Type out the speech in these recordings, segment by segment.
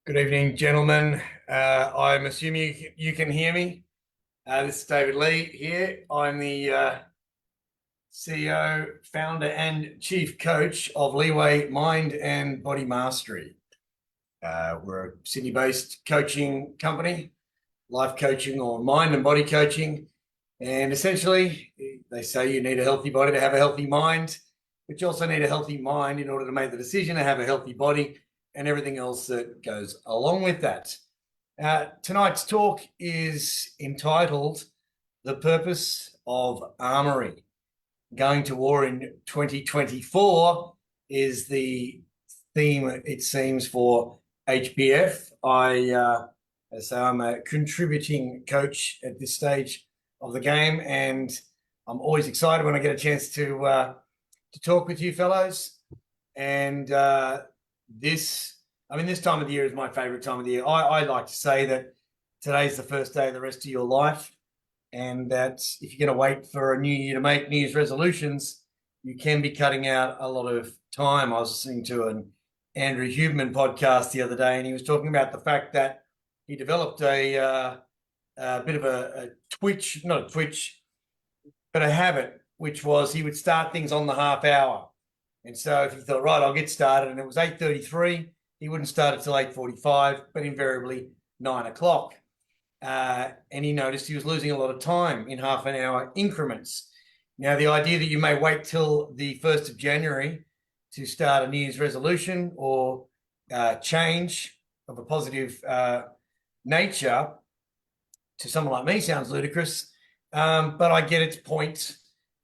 Good evening, gentlemen. I'm assuming you can hear me. This is David Lee here. I'm the CEO, founder, and chief coach of Leeway Mind and Body Mastery. We're a Sydney-based coaching company, life coaching or mind and body coaching. And essentially, they say you need a healthy body to have a healthy mind, but you also need a healthy mind in order to make the decision to have a healthy body and everything else that goes along with that. Tonight's talk is entitled The Purpose of Armory. Going to war in 2024 is the theme, it seems, for HBF. I'm a contributing coach at this stage of the game, and I'm always excited when I get a chance to talk with you fellows. And this time of the year is my favorite time of the year. I like to say that today's the first day of the rest of your life, and that if you're going to wait for a new year to make New Year's resolutions, you can be cutting out a lot of time. I was listening to an Andrew Huberman podcast the other day, and he was talking about the fact that he developed a bit of a twitch, not a twitch, but a habit, which was he would start things on the half hour. And so if he thought, right, I'll get started, and it was 8:33, he wouldn't start until 8:45, but invariably 9 o'clock. And he noticed he was losing a lot of time in half an hour increments. Now, the idea that you may wait till the 1st of January to start a New Year's resolution or change of a positive nature to someone like me sounds ludicrous, but I get its point.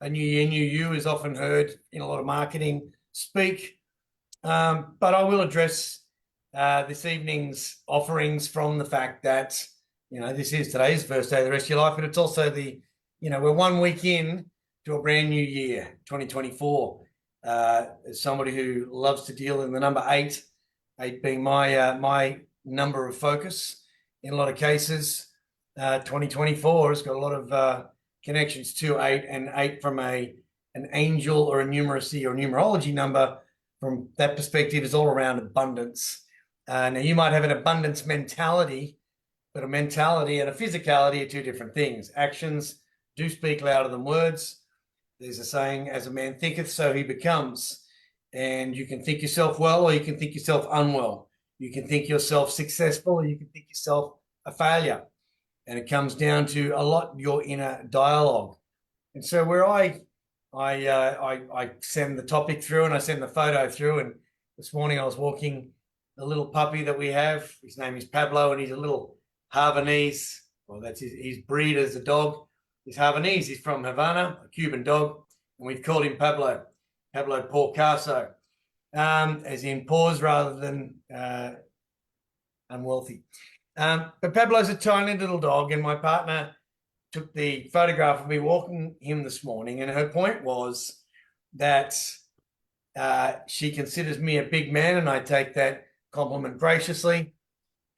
A new year, new you is often heard in a lot of marketing speak. But I will address this evening's offerings from the fact that, this is today's first day of the rest of your life, but it's also we're 1 week in to a brand new year, 2024. As somebody who loves to deal in the number eight being my number of focus in a lot of cases, 2024 has got a lot of connections to eight, and eight from an angel or a numeracy or numerology number. From that perspective, is all around abundance. Now, you might have an abundance mentality, but a mentality and a physicality are two different things. Actions do speak louder than words. There's a saying, as a man thinketh, so he becomes. And you can think yourself well, or you can think yourself unwell. You can think yourself successful, or you can think yourself a failure. And it comes down to a lot your inner dialogue. And so where I send the topic through and I send the photo through, and this morning I was walking the little puppy that we have. His name is Pablo, and he's a little Havanese. Well, that's his breed as a dog. He's Havanese. He's from Havana, a Cuban dog, and we've called him Pablo Porcaso, as in paws rather than unwealthy. But Pablo's a tiny little dog, and my partner took the photograph of me walking him this morning, and her point was that she considers me a big man, and I take that compliment graciously.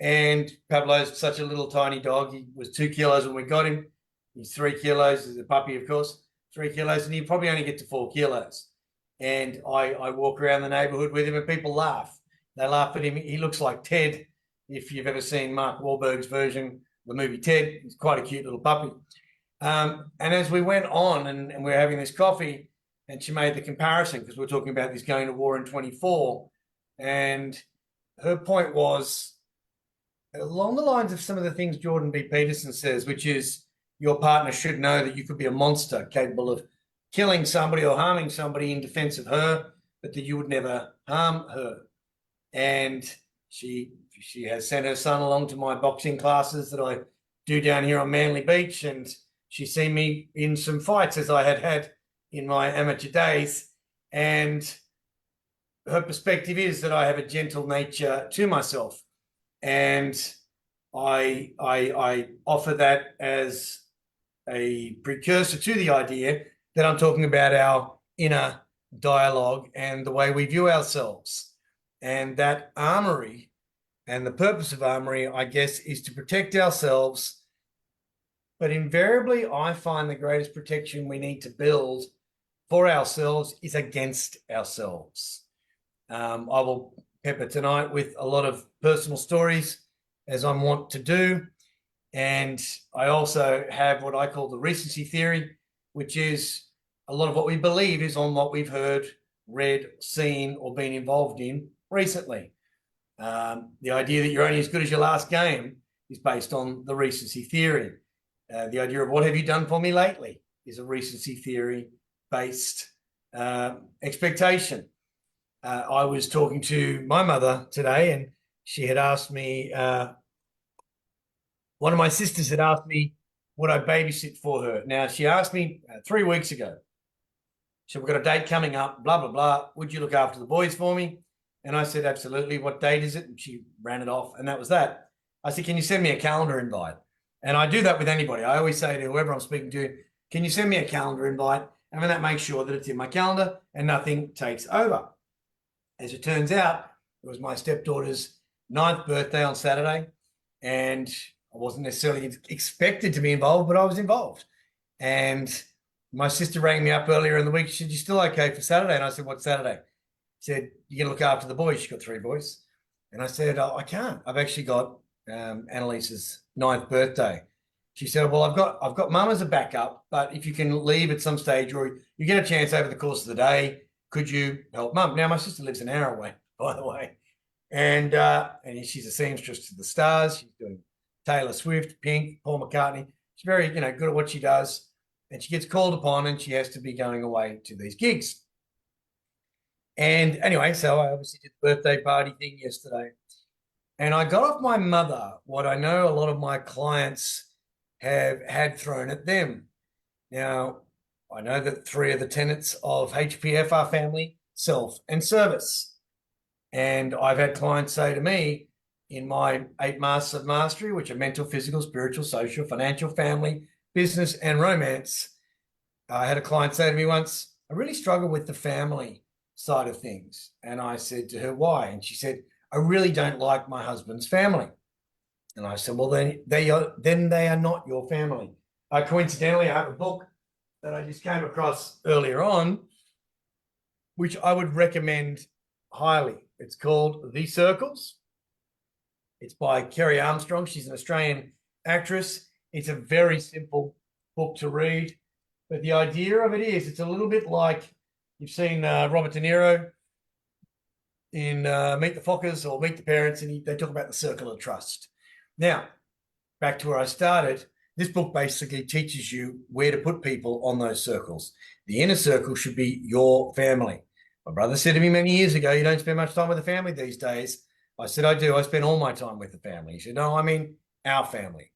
And Pablo's such a little tiny dog. He was 2 kilos when we got him. He's 3 kilos as a puppy, of course, 3 kilos, and he'll probably only get to 4 kilos. And I walk around the neighborhood with him, and people laugh. They laugh at him. He looks like Ted. If you've ever seen Mark Wahlberg's version, the movie Ted, he's quite a cute little puppy. And as we went on and we were having this coffee, and she made the comparison, because we're talking about this going to war in 24, and her point was along the lines of some of the things Jordan B. Peterson says, which is your partner should know that you could be a monster capable of killing somebody or harming somebody in defense of her, but that you would never harm her. And she has sent her son along to my boxing classes that I do down here on Manly Beach, and she's seen me in some fights as I had in my amateur days. And her perspective is that I have a gentle nature to myself, and I offer that as a precursor to the idea that I'm talking about our inner dialogue and the way we view ourselves, and that armory. And the purpose of armory, I guess, is to protect ourselves. But invariably, I find the greatest protection we need to build for ourselves is against ourselves. I will pepper tonight with a lot of personal stories, as I'm wont to do. And I also have what I call the recency theory, which is a lot of what we believe is on what we've heard, read, seen, or been involved in recently. The idea that you're only as good as your last game is based on the recency theory. The idea of what have you done for me lately is a recency theory based expectation. I was talking to my mother today, and she had asked me, one of my sisters had asked me, would I babysit for her? Now, she asked me 3 weeks ago. So we've got a date coming up, blah, blah, blah. Would you look after the boys for me? And I said, absolutely. What date is it? And she ran it off, and that was that. I said, can you send me a calendar invite? And I do that with anybody. I always say to whoever I'm speaking to, can you send me a calendar invite? And then that makes sure that it's in my calendar and nothing takes over. As it turns out, it was my stepdaughter's 9th birthday on Saturday, and I wasn't necessarily expected to be involved, but I was involved. And my sister rang me up earlier in the week. She said, you still okay for Saturday? And I said, what's Saturday? She said, you're going to look after the boys. She's got 3 boys. And I said, oh, I can't. I've actually got Annalise's 9th birthday. She said, well, I've got mum as a backup, but if you can leave at some stage or you get a chance over the course of the day, could you help mum? Now, my sister lives an hour away, by the way. And she's a seamstress to the stars. She's doing Taylor Swift, Pink, Paul McCartney. She's very, good at what she does. And she gets called upon and she has to be going away to these gigs. And anyway, so I obviously did the birthday party thing yesterday. And I got off my mother what I know a lot of my clients have had thrown at them. Now, I know that 3 of the tenets of HPF are family, self, and service. And I've had clients say to me in my 8 Masters of Mastery, which are mental, physical, spiritual, social, financial, family, business, and romance. I had a client say to me once, I really struggle with the family side of things. And I said to her, why? And she said, I really don't like my husband's family. And I said, well, then they are not your family. Coincidentally, I have a book that I just came across earlier on, which I would recommend highly. It's called The Circles. It's by Kerry Armstrong. She's an Australian actress. It's a very simple book to read. But the idea of it is it's a little bit like you've seen Robert De Niro in Meet the Fockers or Meet the Parents, and they talk about the circle of trust. Now, back to where I started, this book basically teaches you where to put people on those circles. The inner circle should be your family. My brother said to me many years ago, you don't spend much time with the family these days. I said, I do. I spend all my time with the family. He said, no, I mean our family.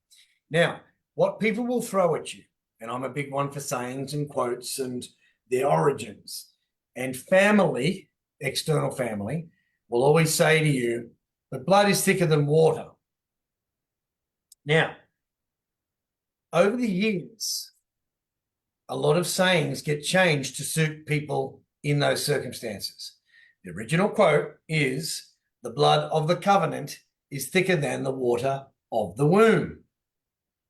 Now, what people will throw at you, and I'm a big one for sayings and quotes and their origins, and family, external family, will always say to you, but blood is thicker than water. Now, over the years, a lot of sayings get changed to suit people in those circumstances. The original quote is, the blood of the covenant is thicker than the water of the womb.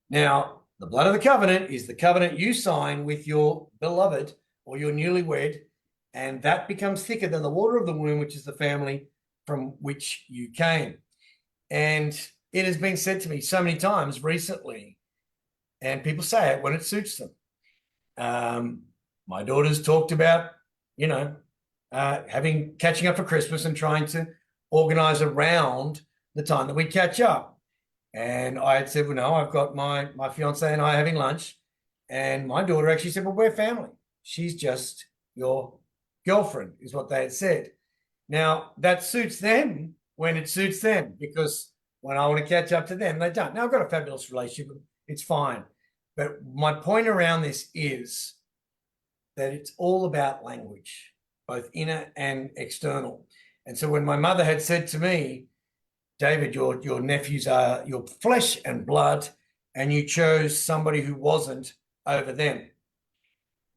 Now, the blood of the covenant is the covenant you sign with your beloved or your newlywed, and that becomes thicker than the water of the womb, which is the family from which you came. And it has been said to me so many times recently, and people say it when it suits them. My daughter's talked about, catching up for Christmas and trying to organize around the time that we catch up. And I had said, well, no, I've got my fiance and I having lunch. And my daughter actually said, well, we're family. She's just your girlfriend, is what they had said. Now, that suits them when it suits them, because when I want to catch up to them, they don't. Now, I've got a fabulous relationship. It's fine. But my point around this is that it's all about language, both inner and external. And so when my mother had said to me, David, your nephews are your flesh and blood, and you chose somebody who wasn't over them.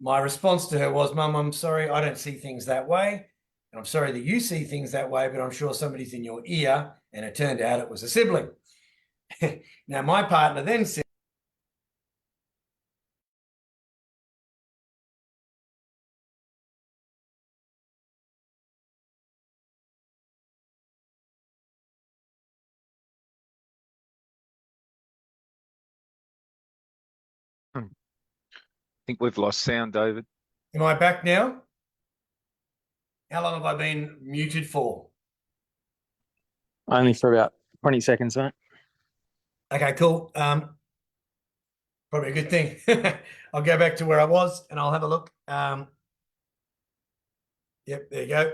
My response to her was, Mum, I'm sorry, I don't see things that way. And I'm sorry that you see things that way, but I'm sure somebody's in your ear. And it turned out it was a sibling. Now, my partner then said, think we've lost sound, David. Am I back now? How long have I been muted for? Only for about 20 seconds, mate. Okay, cool. Probably a good thing. I'll go back to where I was and I'll have a look. Yep, there you go.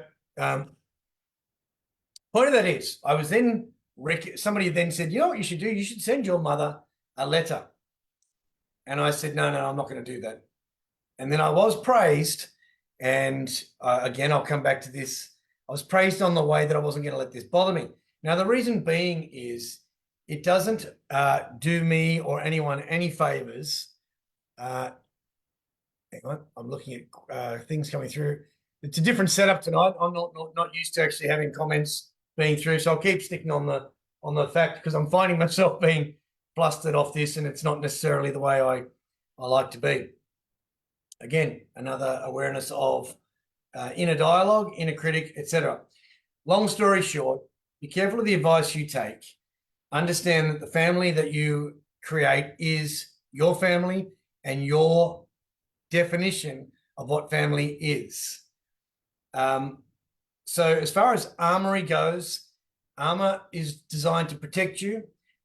Point of that is, I was then, somebody then said, you know what you should do? You should send your mother a letter. And I said, no, I'm not going to do that. And then I was praised. And again, I'll come back to this. I was praised on the way that I wasn't going to let this bother me. Now, the reason being is it doesn't do me or anyone any favors. Hang on, I'm looking at things coming through. It's a different setup tonight. I'm not used to actually having comments being through, so I'll keep sticking on the fact because I'm finding myself being flustered off this, and it's not necessarily the way I like to be. Again, another awareness of inner dialogue, inner critic, etc. Long story short, be careful of the advice you take. Understand that the family that you create is your family and your definition of what family is. So as far as Armory goes, armor is designed to protect you,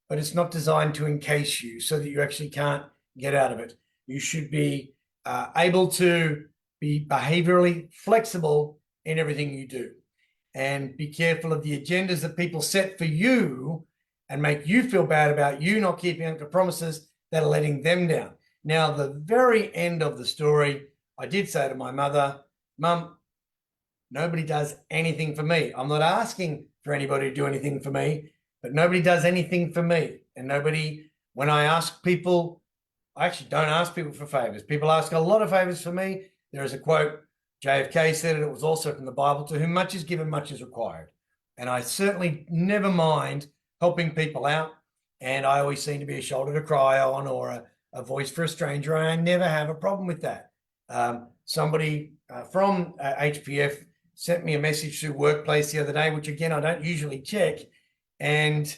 but it's not designed to encase you so that you actually can't get out of it. You should be able to be behaviorally flexible in everything you do, and be careful of the agendas that people set for you and make you feel bad about you not keeping up to promises that are letting them down. Now, the very end of the story, I did say to my mother, Mum, nobody does anything for me. I'm not asking for anybody to do anything for me, but nobody does anything for me. And nobody, when I ask people, I actually don't ask people for favors. People ask a lot of favors for me. There is a quote, JFK said it, it was also from the Bible, to whom much is given, much is required. And I certainly never mind helping people out. And I always seem to be a shoulder to cry on or a voice for a stranger. And I never have a problem with that. Somebody from HPF sent me a message through Workplace the other day, which again, I don't usually check. And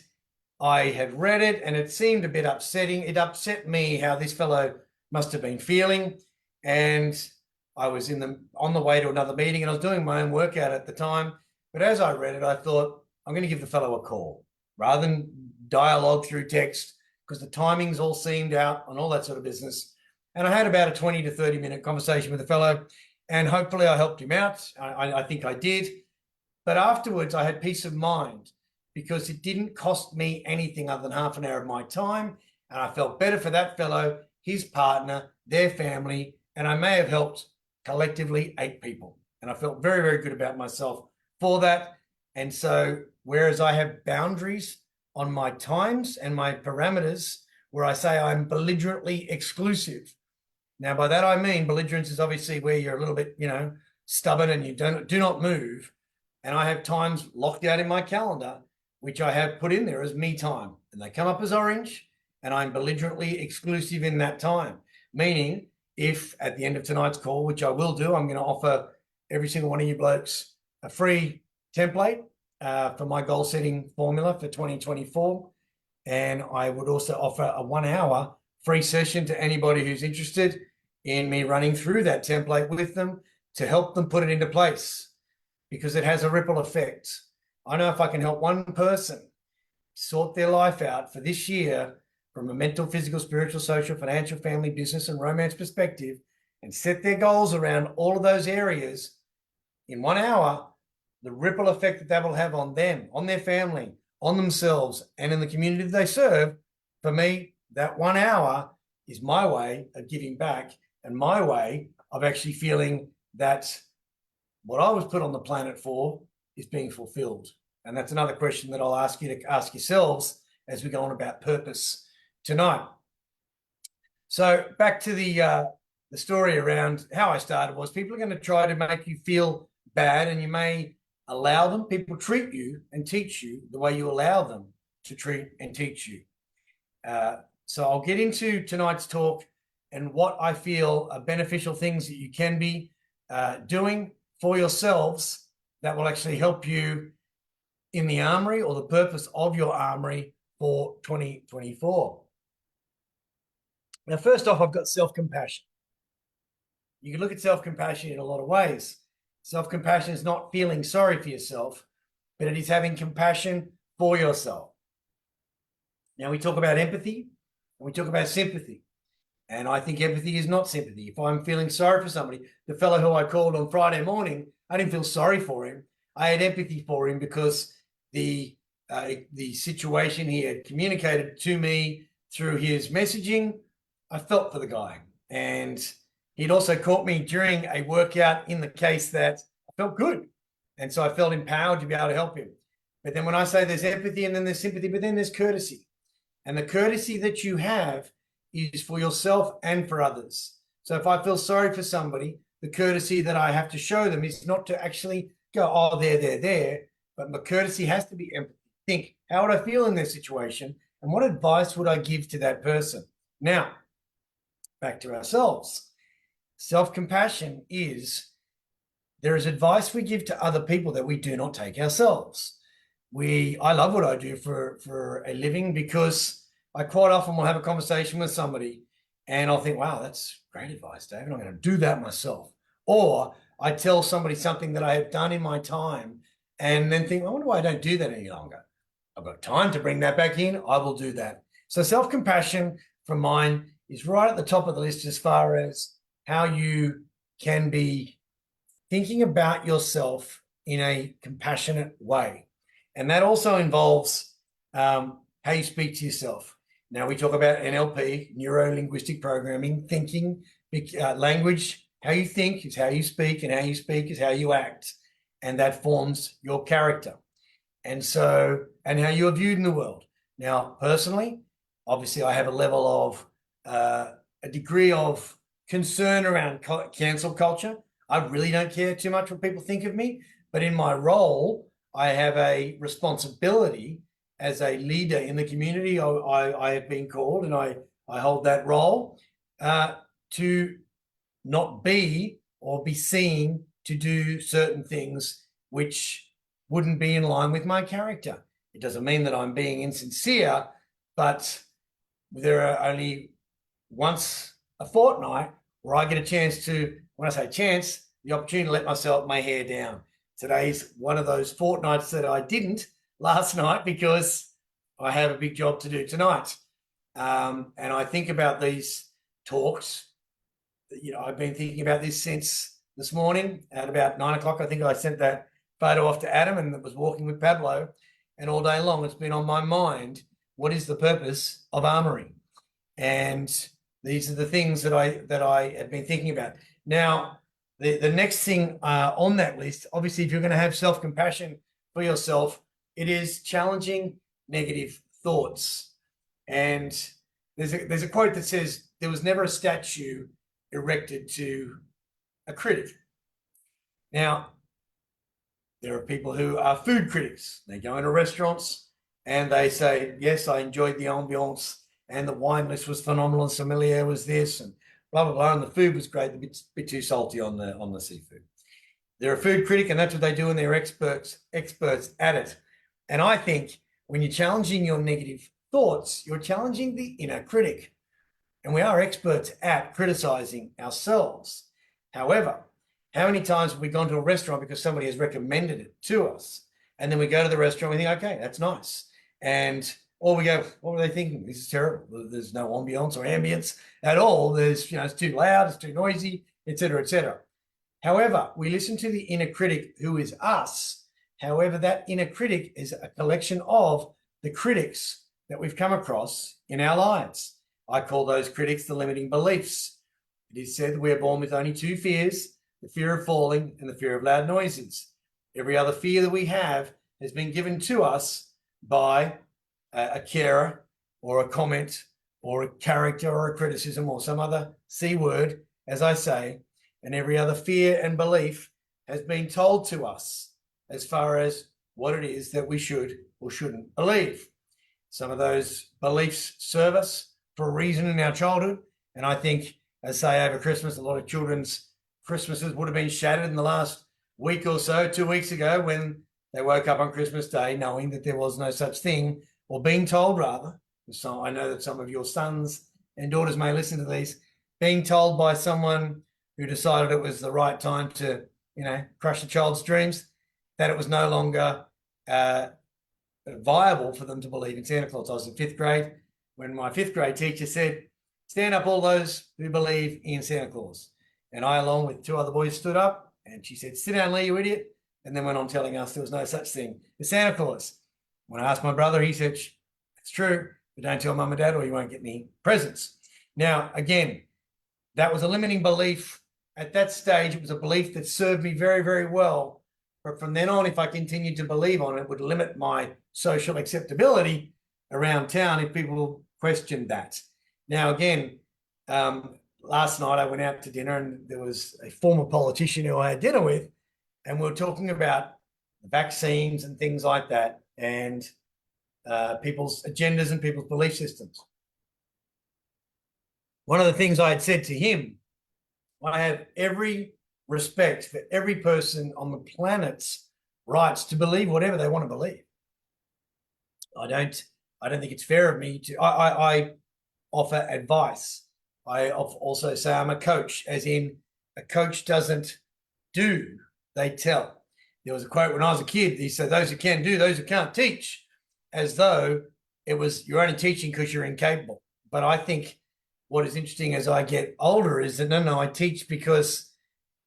I had read it and it seemed a bit upsetting. It upset me how this fellow must have been feeling. And I was on the way to another meeting and I was doing my own workout at the time. But as I read it, I thought, I'm going to give the fellow a call rather than dialogue through text, because the timings all seemed out and all that sort of business. And I had about a 20 to 30 minute conversation with the fellow, and hopefully I helped him out. I think I did. But afterwards, I had peace of mind because it didn't cost me anything other than half an hour of my time. And I felt better for that fellow, his partner, their family, and I may have helped collectively 8 people. And I felt very, very good about myself for that. And so, whereas I have boundaries on my times and my parameters where I say I'm belligerently exclusive. Now, by that I mean belligerence is obviously where you're a little bit, stubborn and you do not move. And I have times locked out in my calendar, which I have put in there as me time. And they come up as orange, and I'm belligerently exclusive in that time. Meaning, if at the end of tonight's call, which I will do, I'm going to offer every single one of you blokes a free template for my goal setting formula for 2024. And I would also offer a 1 hour free session to anybody who's interested in me running through that template with them to help them put it into place, because it has a ripple effect. I know if I can help one person sort their life out for this year from a mental, physical, spiritual, social, financial, family, business, and romance perspective, and set their goals around all of those areas in 1 hour, the ripple effect that will have on them, on their family, on themselves, and in the community that they serve, for me, that 1 hour is my way of giving back and my way of actually feeling that what I was put on the planet for is being fulfilled. And that's another question that I'll ask you to ask yourselves as we go on about purpose tonight. So back to the story around how I started was people are going to try to make you feel bad, and you may allow them. People treat you and teach you the way you allow them to treat and teach you. So I'll get into tonight's talk and what I feel are beneficial things that you can be doing for yourselves that will actually help you in the armory or the purpose of your armory for 2024. Now, first off, I've got self-compassion. you can look at self-compassion in a lot of ways. Self-compassion is not feeling sorry for yourself, but it is having compassion for yourself. Now, we talk about empathy and we talk about sympathy. And I think empathy is not sympathy. If I'm feeling sorry for somebody, the fellow who I called on Friday morning, I didn't feel sorry for him. I had empathy for him because the situation he had communicated to me through his messaging, I felt for the guy. And he'd also caught me during a workout in the case that I felt good. And so I felt empowered to be able to help him. But then when I say there's empathy and then there's sympathy, but then there's courtesy. And the courtesy that you have is for yourself and for others. So if I feel sorry for somebody, the courtesy that I have to show them is not to actually go, oh, there. But my courtesy has to be empathy. Think, how would I feel in this situation? And what advice would I give to that person? Now, back to ourselves. Self-compassion is, there is advice we give to other people that we do not take ourselves. I love what I do for a living, because I quite often will have a conversation with somebody and I'll think, wow, that's great advice, David. I'm going to do that myself. Or I tell somebody something that I have done in my time and then think, I wonder why I don't do that any longer. I've got time to bring that back in. I will do that. So self-compassion from mine is right at the top of the list as far as how you can be thinking about yourself in a compassionate way. And that also involves how you speak to yourself. Now, we talk about NLP, neuro-linguistic programming, thinking, language. How you think is how you speak, and how you speak is how you act. And that forms your character. And so, and how you're viewed in the world. Now, personally, obviously, I have a level of a degree of concern around cancel culture. I really don't care too much what people think of me, but in my role, I have a responsibility as a leader in the community. I have been called, and I hold that role to not be or be seen to do certain things which wouldn't be in line with my character. It doesn't mean that I'm being insincere, but there are only once a fortnight where I get a chance to, when I say chance, the opportunity to let my hair down. Today's one of those fortnights that I didn't last night because I have a big job to do tonight. And I think about these talks. I've been thinking about this since this morning at about 9 o'clock. I think I sent that photo off to Adam and was walking with Pablo. And all day long, it's been on my mind. What is the purpose of Armory? And these are the things that I have been thinking about. Now, the next thing on that list, obviously, if you're going to have self-compassion for yourself, it is challenging negative thoughts. And there's a quote that says, there was never a statue erected to a critic. Now, there are people who are food critics. They go into restaurants and they say, yes, I enjoyed the ambiance and the wine list was phenomenal and sommelier was this and blah, blah, blah. And the food was great, a bit too salty on the seafood. They're a food critic, and that's what they do, and they're experts at it. And I think when you're challenging your negative thoughts, you're challenging the inner critic. And we are experts at criticizing ourselves. However, how many times have we gone to a restaurant because somebody has recommended it to us? And then we go to the restaurant and we think, okay, that's nice. Or we go, what were they thinking? This is terrible. There's no ambiance or ambience at all. There's, it's too loud, it's too noisy, etc., etc. However, we listen to the inner critic, who is us. However, that inner critic is a collection of the critics that we've come across in our lives. I call those critics the limiting beliefs. It is said that we are born with only two fears, the fear of falling and the fear of loud noises. Every other fear that we have has been given to us by a carer or a comment or a character or a criticism or some other C word, as I say, and every other fear and belief has been told to us as far as what it is that we should or shouldn't believe. Some of those beliefs serve us for a reason in our childhood. And I think, as say over Christmas, a lot of children's Christmases would have been shattered in the last week or so, 2 weeks ago, when they woke up on Christmas Day knowing that there was no such thing, or being told rather. So I know that some of your sons and daughters may listen to these, being told by someone who decided it was the right time to, crush the child's dreams, that it was no longer viable for them to believe in Santa Claus. I was in fifth grade when my fifth grade teacher said, stand up all those who believe in Santa Claus. And I, along with two other boys, stood up and she said, sit down, Lee, you idiot. And then went on telling us there was no such thing as Santa Claus. When I asked my brother, he said, it's true, but don't tell mum and dad or you won't get any presents. Now, again, that was a limiting belief. At that stage, it was a belief that served me very, very well. But from then on, if I continued to believe on it, it would limit my social acceptability around town if people questioned that. Now, again, last night I went out to dinner and there was a former politician who I had dinner with, and we were talking about vaccines and things like that, and people's agendas and people's belief systems. One of the things I had said to him, I have every respect for every person on the planet's rights to believe whatever they want to believe. I don't think it's fair of me to, I offer advice. I also say I'm a coach, as in a coach doesn't do, they tell. There was a quote when I was a kid, he said, those who can do, those who can't teach, as though it was you're only teaching because you're incapable. But I think what is interesting as I get older is that no, I teach because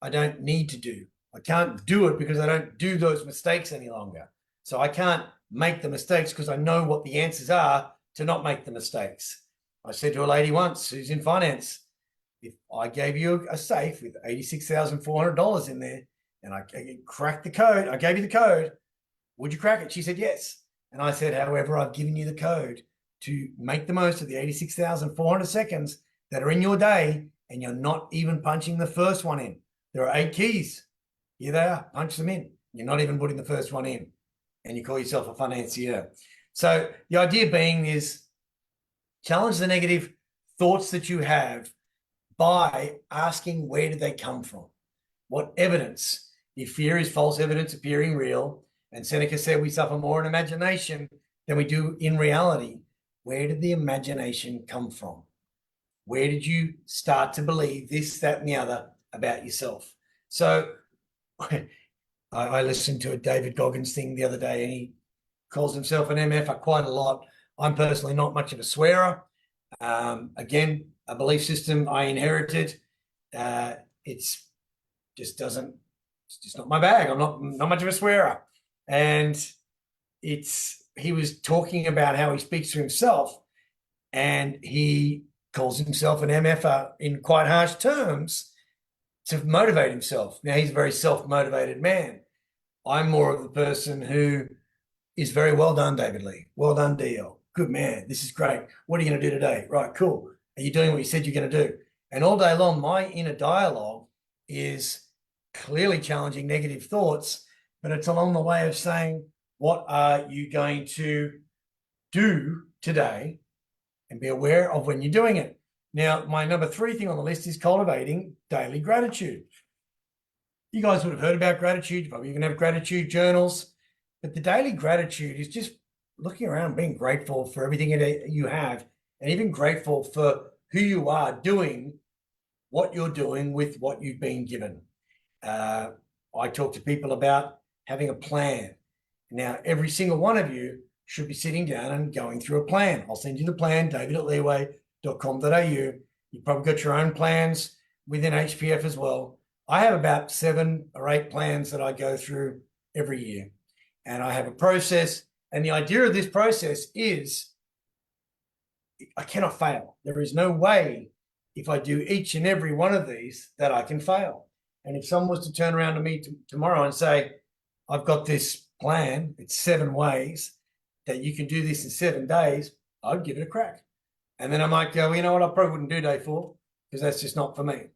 I don't need to do. I can't do it because I don't do those mistakes any longer. So I can't make the mistakes because I know what the answers are to not make the mistakes. I said to a lady once who's in finance, if I gave you a safe with $86,400 in there and I cracked the code, I gave you the code, would you crack it? She said, yes. And I said, however, I've given you the code to make the most of the 86,400 seconds that are in your day, and you're not even punching the first one in. There are 8 keys. Here they are, punch them in. You're not even putting the first one in, and you call yourself a financier. So the idea being is challenge the negative thoughts that you have by asking, where did they come from? What evidence? If fear is false evidence appearing real, and Seneca said we suffer more in imagination than we do in reality. Where did the imagination come from? Where did you start to believe this, that, and the other about yourself? So I listened to a David Goggins thing the other day, and he calls himself an MF quite a lot. I'm personally not much of a swearer. Again, a belief system I inherited. It's just not my bag. I'm not much of a swearer. And he was talking about how he speaks to himself, and he calls himself an MFer in quite harsh terms to motivate himself. Now, he's a very self-motivated man. I'm more of the person who is very well done, David Lee. Well done, DL. Good man. This is great. What are you going to do today? Right, cool. Are you doing what you said you're going to do? And all day long, my inner dialogue is clearly challenging negative thoughts, but it's along the way of saying, what are you going to do today, and be aware of when you're doing it. Now, my number 3 thing on the list is cultivating daily gratitude. You guys would have heard about gratitude. You probably even have gratitude journals, but the daily gratitude is just looking around, being grateful for everything you have, and even grateful for who you are doing what you're doing with what you've been given. I talk to people about having a plan. Now, every single one of you should be sitting down and going through a plan. I'll send you the plan, david@leeway.com.au. You've probably got your own plans within HPF as well. I have about 7 or 8 plans that I go through every year. And I have a process. And the idea of this process is I cannot fail. There is no way if I do each and every one of these that I can fail. And if someone was to turn around to me tomorrow and say, I've got this plan, it's 7 ways that you can do this in 7 days, I'd give it a crack. And then I might go, you know what, I probably wouldn't do day 4 because that's just not for me.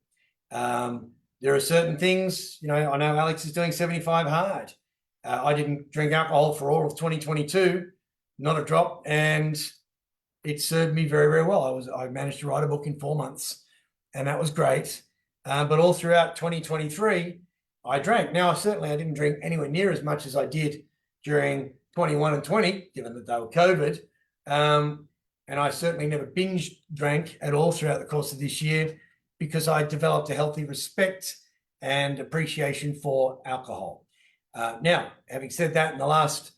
There are certain things, I know Alex is doing 75 hard. I didn't drink alcohol for all of 2022, not a drop, and it served me very, very well. I managed to write a book in 4 months, and that was great. But all throughout 2023, I drank. Now, certainly I didn't drink anywhere near as much as I did during 21 and 20, given that they were COVID. And I certainly never binge drank at all throughout the course of this year. because I developed a healthy respect and appreciation for alcohol. Now, having said that, in the last,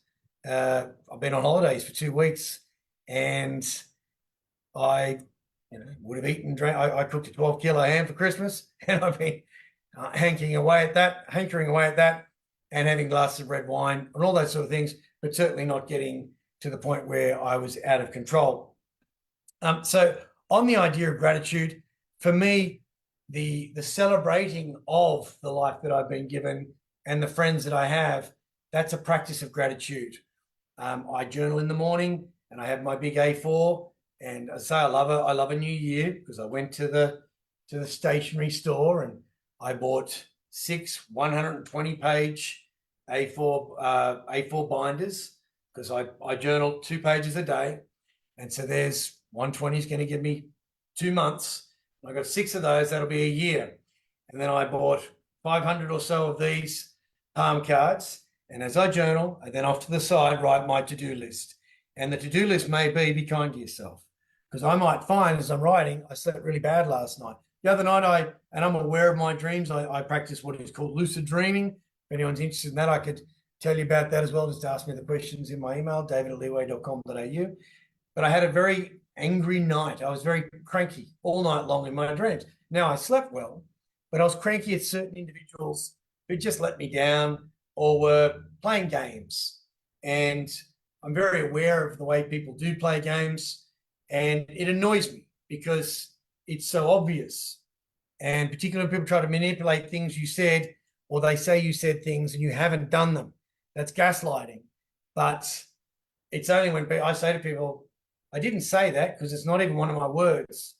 I've been on holidays for 2 weeks, and I, would have eaten, drank. I cooked a 12-kilo ham for Christmas, and I've been hankering away at that, and having glasses of red wine and all those sort of things, but certainly not getting to the point where I was out of control. So on the idea of gratitude, for me, the celebrating of the life that I've been given and the friends that I have, that's a practice of gratitude. I journal in the morning, and I have my big A4, and I say I love a new year, because I went to the stationery store and I bought 6 120-page A4 binders, because I journal 2 pages a day, and so there's 120 is going to give me 2 months. I got 6 of those, that'll be a year. And then I bought 500 or so of these palm cards, and as I journal, I then off to the side write my to-do list. And the to-do list may be kind to yourself, because I might find as I'm writing, I slept really bad last night. The other night, I'm aware of my dreams. I practice what is called lucid dreaming. If anyone's interested in that, I could tell you about that as well. Just ask me the questions in my email, david@leeway.com.au. But I had a very angry night. I was very cranky all night long in my dreams. Now, I slept well, but I was cranky at certain individuals who just let me down or were playing games. And I'm very aware of the way people do play games, and it annoys me because it's so obvious. And particularly when people try to manipulate things you said, or they say you said things and you haven't done them. That's gaslighting. But it's only when I say to people, I didn't say that, because it's not even one of my words.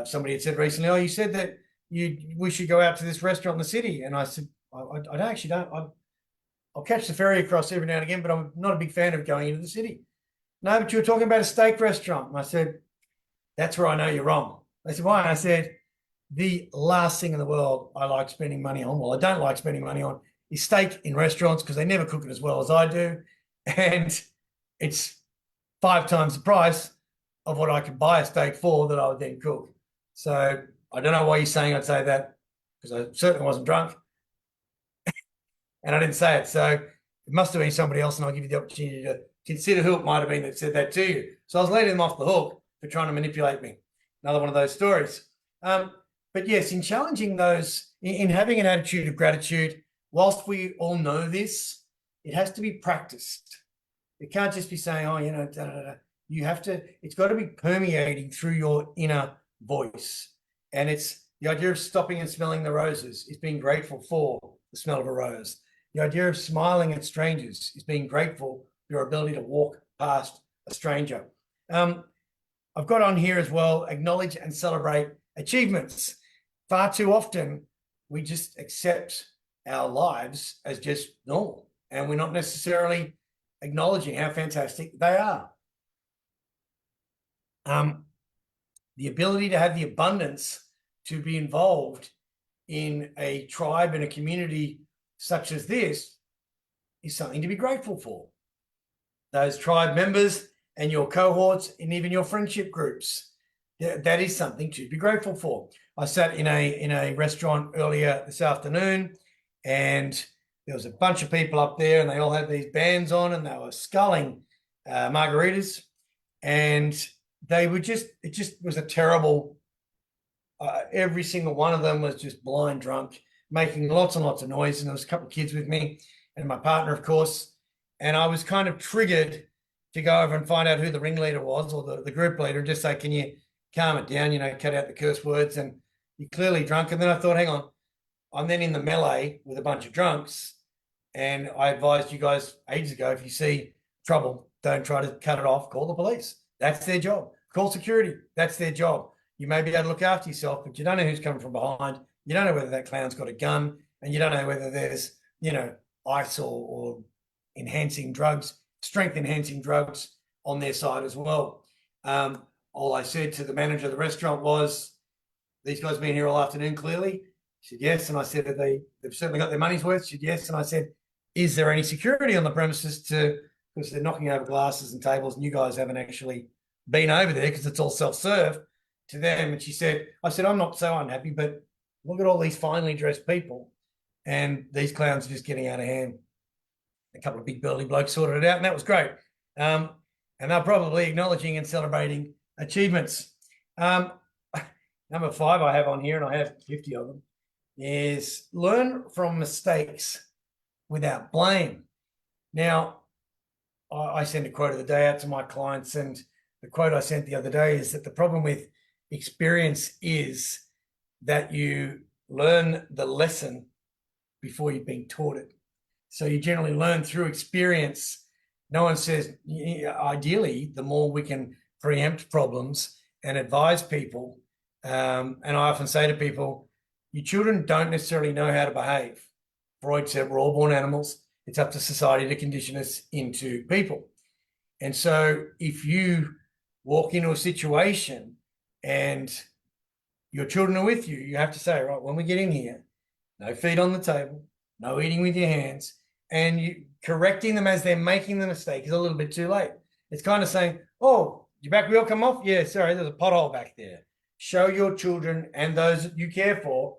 Somebody had said recently, oh, you said that we should go out to this restaurant in the city. And I said, I don't. I'll catch the ferry across every now and again, but I'm not a big fan of going into the city. No, but you were talking about a steak restaurant. And I said, that's where I know you're wrong. They said, why? And I said, the last thing in the world I like spending money on, well, I don't like spending money on, is steak in restaurants, because they never cook it as well as I do. And it's 5 times the price of what I could buy a steak for that I would then cook. So I don't know why you're saying I'd say that, because I certainly wasn't drunk. And I didn't say it. So it must have been somebody else, and I'll give you the opportunity to consider who it might have been that said that to you. So I was letting them off the hook for trying to manipulate me. Another one of those stories. But yes, in challenging those, in having an attitude of gratitude, whilst we all know this, it has to be practiced. It can't just be saying, oh, da, da, da. You have to, it's got to be permeating through your inner voice. And it's the idea of stopping and smelling the roses is being grateful for the smell of a rose. The idea of smiling at strangers is being grateful for your ability to walk past a stranger. I've got on here as well, acknowledge and celebrate achievements. Far too often, we just accept our lives as just normal, and we're not necessarily acknowledging how fantastic they are. The ability to have the abundance to be involved in a tribe and a community such as this is something to be grateful for. Those tribe members and your cohorts and even your friendship groups, that is something to be grateful for. I sat in a restaurant earlier this afternoon, and there was a bunch of people up there, and they all had these bands on, and they were sculling margaritas, and they were it just was a terrible, every single one of them was just blind drunk, making lots and lots of noise. And there was a couple of kids with me and my partner, of course. And I was kind of triggered to go over and find out who the ringleader was, or the group leader, and just say, can you calm it down, cut out the curse words, and you're clearly drunk. And then I thought, hang on, I'm then in the melee with a bunch of drunks. And I advised you guys ages ago, if you see trouble, don't try to cut it off, call the police. That's their job. Call security. That's their job. You may be able to look after yourself, but you don't know who's coming from behind. You don't know whether that clown's got a gun, and you don't know whether there's, ice or enhancing drugs, strength enhancing drugs on their side as well. All I said to the manager of the restaurant was, these guys been here all afternoon, clearly? She said, yes. And I said, they've certainly got their money's worth? She said, yes. And I said, is there any security on the premises because they're knocking over glasses and tables, and you guys haven't actually been over there because it's all self-serve. to them. And she said, I said, I'm not so unhappy, but look at all these finely dressed people. And these clowns are just getting out of hand. A couple of big burly blokes sorted it out, and that was great. And they're probably acknowledging and celebrating achievements. Number 5 I have on here, and I have 50 of them, is learn from mistakes without blame. Now, I send a quote of the day out to my clients, and the quote I sent the other day is that the problem with experience is that you learn the lesson before you've been taught it. So you generally learn through experience. No one says, ideally, the more we can preempt problems and advise people. And I often say to people, your children don't necessarily know how to behave. Freud said we're all born animals. It's up to society to condition us into people. And so if you walk into a situation and your children are with you, you have to say, right, when we get in here, no feet on the table, no eating with your hands, and you correcting them as they're making the mistake is a little bit too late. It's kind of saying, oh, your back wheel come off? Yeah, sorry, there's a pothole back there. Show your children and those that you care for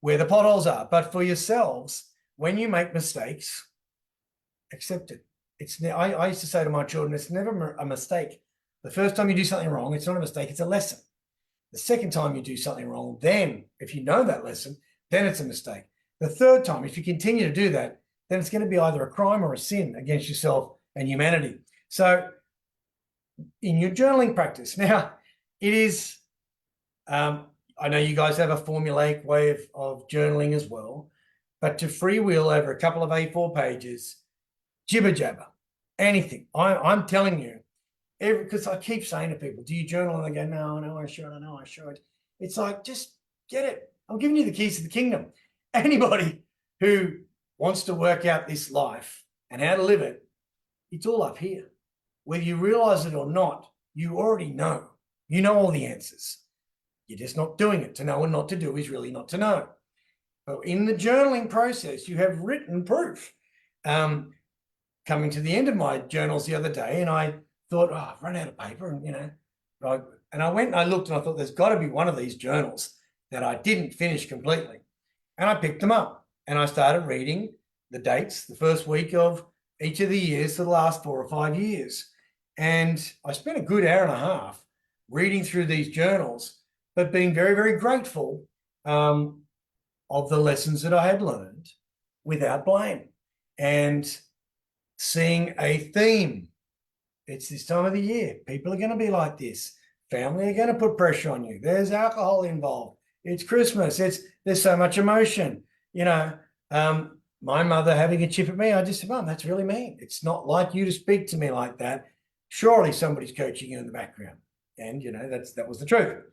where the potholes are. But for yourselves, when you make mistakes, accept it. I used to say to my children, it's never a mistake. The first time you do something wrong, it's not a mistake, it's a lesson. The second time you do something wrong, then if you know that lesson, then it's a mistake. The third time, if you continue to do that, then it's going to be either a crime or a sin against yourself and humanity. So in your journaling practice, now it is, I know you guys have a formulaic way of journaling as well, but to freewheel over a couple of A4 pages, jibber jabber, anything. I'm telling you, because I keep saying to people, do you journal? And they go, no, I should. It's like, just get it. I'm giving you the keys to the kingdom. Anybody who wants to work out this life and how to live it, it's all up here. Whether you realize it or not, you already know. You know all the answers. You're just not doing it. To know and not to do is really not to know. But in the journaling process, you have written proof. Coming to the end of my journals the other day, and I thought, oh, I've run out of paper, and I went and I looked and I thought there's got to be one of these journals that I didn't finish completely. And I picked them up and I started reading the dates, the first week of each of the years for the last 4 or 5 years. And I spent a good hour and a half reading through these journals, but being very, very grateful of the lessons that I had learned without blame and seeing a theme. It's this time of the year. People are going to be like this. Family are going to put pressure on you. There's alcohol involved. It's Christmas. There's so much emotion. My mother having a chip at me, I just said, Mum, that's really mean. It's not like you to speak to me like that. Surely somebody's coaching you in the background. And, that was the truth.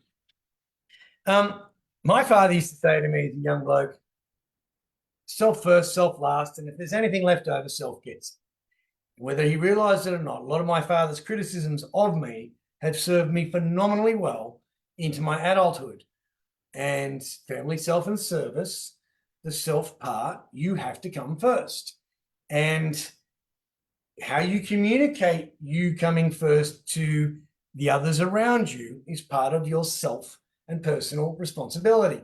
My father used to say to me as a young bloke, self first, self last, and if there's anything left over, self gets. Whether he realized it or not, a lot of my father's criticisms of me have served me phenomenally well into my adulthood. And family, self, and service, the self part, you have to come first. And how you communicate you coming first to the others around you is part of your self and personal responsibility.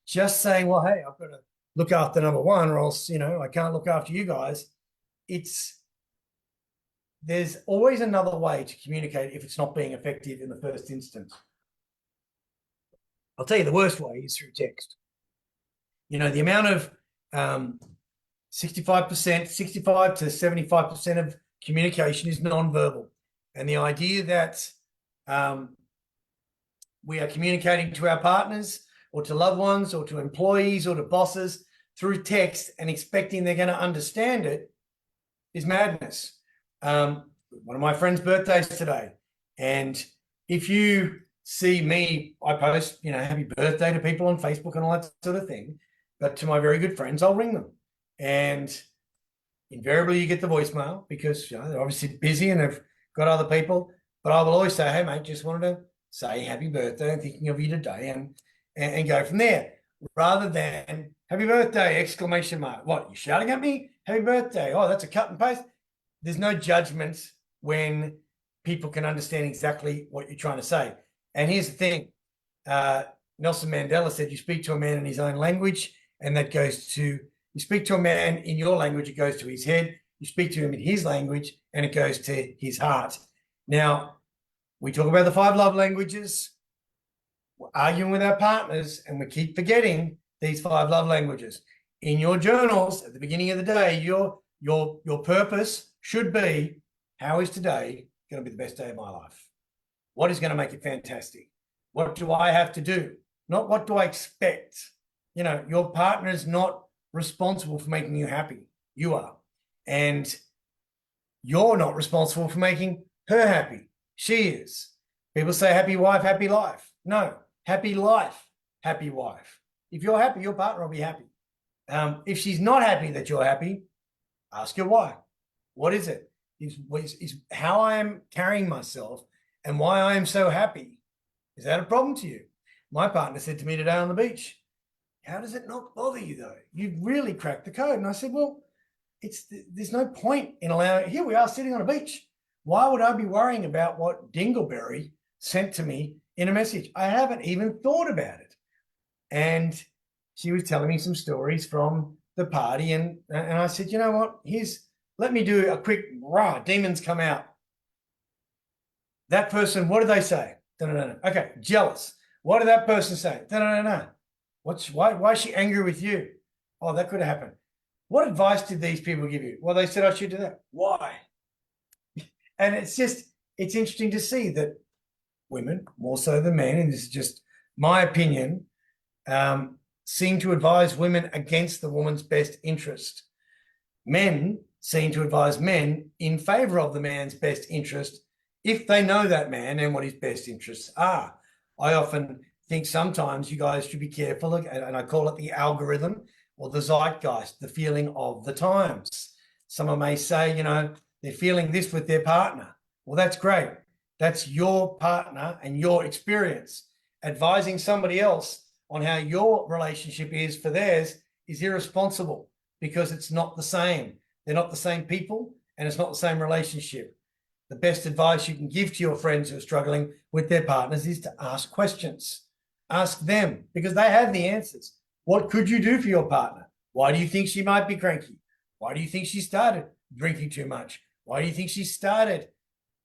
Just saying, well, hey, I've got to look after number one or else, I can't look after you guys. There's always another way to communicate if it's not being effective in the first instance. I'll tell you the worst way is through text. The amount of 65% to 75% of communication is nonverbal. And the idea that we are communicating to our partners or to loved ones or to employees or to bosses through text and expecting they're going to understand it is madness. One of my friend's birthdays today. And if you see me, I post, happy birthday to people on Facebook and all that sort of thing. But to my very good friends, I'll ring them. And invariably you get the voicemail because they're obviously busy and they've got other people. But I will always say, hey, mate, just wanted to say happy birthday and thinking of you today and go from there. Rather than happy birthday, exclamation mark. What, you shouting at me? Happy birthday. Oh, that's a cut and paste. There's no judgment when people can understand exactly what you're trying to say. And here's the thing. Nelson Mandela said, you speak to a man in his own language, and that goes to, you speak to a man in your language, it goes to his head. You speak to him in his language, and it goes to his heart. Now, we talk about the 5 love languages. We're arguing with our partners, and we keep forgetting these 5 love languages. In your journals at the beginning of the day, your purpose should be, how is today going to be the best day of my life? What is going to make it fantastic? What do I have to do? Not what do I expect? You know, your partner is not responsible for making you happy. You are. And you're not responsible for making her happy. She is. People say happy wife, happy life. No, happy life, happy wife. If you're happy, your partner will be happy. If she's not happy that you're happy, ask her why. What is it? Is how I am carrying myself and why I am so happy. Is that a problem to you? My partner said to me today on the beach, how does it not bother you though? You've really cracked the code. And I said, well, there's no point in allowing, here we are sitting on a beach. Why would I be worrying about what Dingleberry sent to me in a message? I haven't even thought about it. And she was telling me some stories from the party. And I said, you know what? Let me do a quick, demons come out. That person, what did they say? No. Okay, jealous. What did that person say? No. Why is she angry with you? Oh, that could have happened. What advice did these people give you? Well, they said I should do that. Why? And it's interesting to see that women, more so than men, and this is just my opinion, seem to advise women against the woman's best interest. Men seem to advise men in favor of the man's best interest if they know that man and what his best interests are. I often think sometimes you guys should be careful, and I call it the algorithm or the zeitgeist, the feeling of the times. Someone may say, you know, they're feeling this with their partner. Well, that's great. That's your partner and your experience. Advising somebody else on how your relationship is for theirs is irresponsible because it's not the same. They're not the same people and it's not the same relationship. The best advice you can give to your friends who are struggling with their partners is to ask questions. Ask them because they have the answers. What could you do for your partner? Why do you think she might be cranky? Why do you think she started drinking too much? Why do you think she started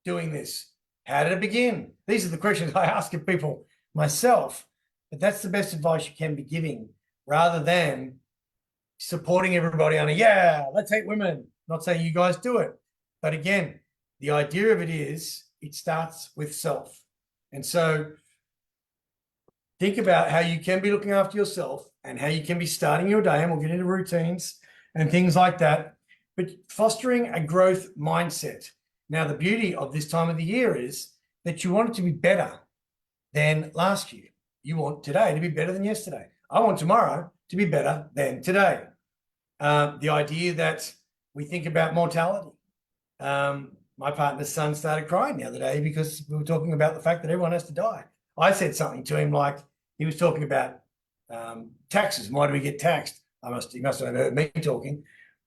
doing this? How did it begin? These are the questions I ask of people myself, but that's the best advice you can be giving rather than supporting everybody on let's hate women. Not saying you guys do it, but again, the idea of it is it starts with self. And so think about how you can be looking after yourself and how you can be starting your day, and we'll get into routines and things like that, but fostering a growth mindset. Now, the beauty of this time of the year is that you want it to be better than last year. You want today to be better than yesterday. I want tomorrow to be better than today. The idea that we think about mortality. My partner's son started crying the other day because we were talking about the fact that everyone has to die. I said something to him like, he was talking about taxes. Why do we get taxed? He must have heard me talking.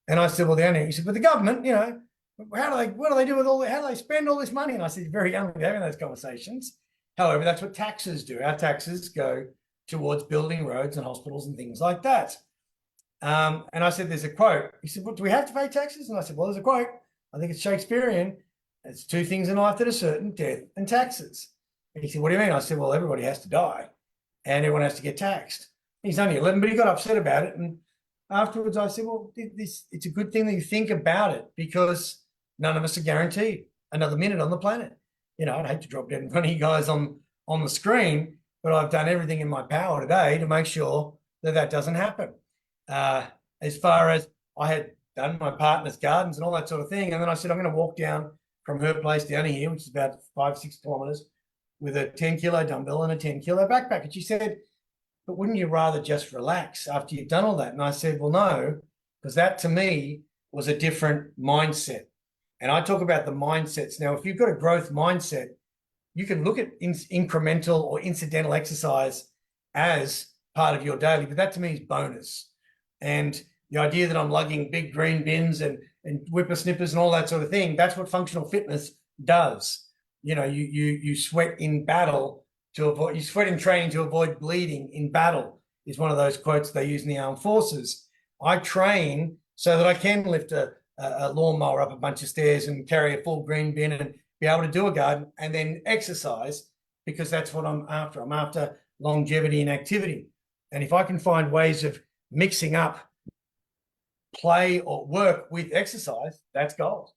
And I said, well, he said, but the government, you know, what do they do with how do they spend all this money? And I said, very young to be having those conversations. However, that's what taxes do. Our taxes go towards building roads and hospitals and things like that. And I said, there's a quote. He said, well, do we have to pay taxes? And I said, well, there's a quote. I think it's Shakespearean. It's 2 things in life that are certain, death and taxes. And he said, what do you mean? I said, well, everybody has to die and everyone has to get taxed. He's only 11, but he got upset about it. And afterwards I said, well, it's a good thing that you think about it because none of us are guaranteed another minute on the planet. You know, I'd hate to drop dead in front of you guys on the screen, but I've done everything in my power today to make sure that doesn't happen. As far as I had done my partner's gardens and all that sort of thing. And then I said, I'm going to walk down from her place down here, which is about 5-6 kilometers, with a 10-kilo dumbbell and a 10-kilo backpack. And she said, but wouldn't you rather just relax after you've done all that? And I said, well, no, because that to me was a different mindset. And I talk about the mindsets. Now, if you've got a growth mindset, you can look at incremental or incidental exercise as part of your daily, but that to me is bonus. And the idea that I'm lugging big green bins and whippersnippers and all that sort of thing, that's what functional fitness does. You know, you sweat in battle to avoid, you sweat in training to avoid bleeding in battle is one of those quotes they use in the armed forces. I train so that I can lift a lawnmower up a bunch of stairs and carry a full green bin and be able to do a garden and then exercise, because that's what I'm after. I'm after longevity and activity. And if I can find ways of mixing up play or work with exercise, that's gold.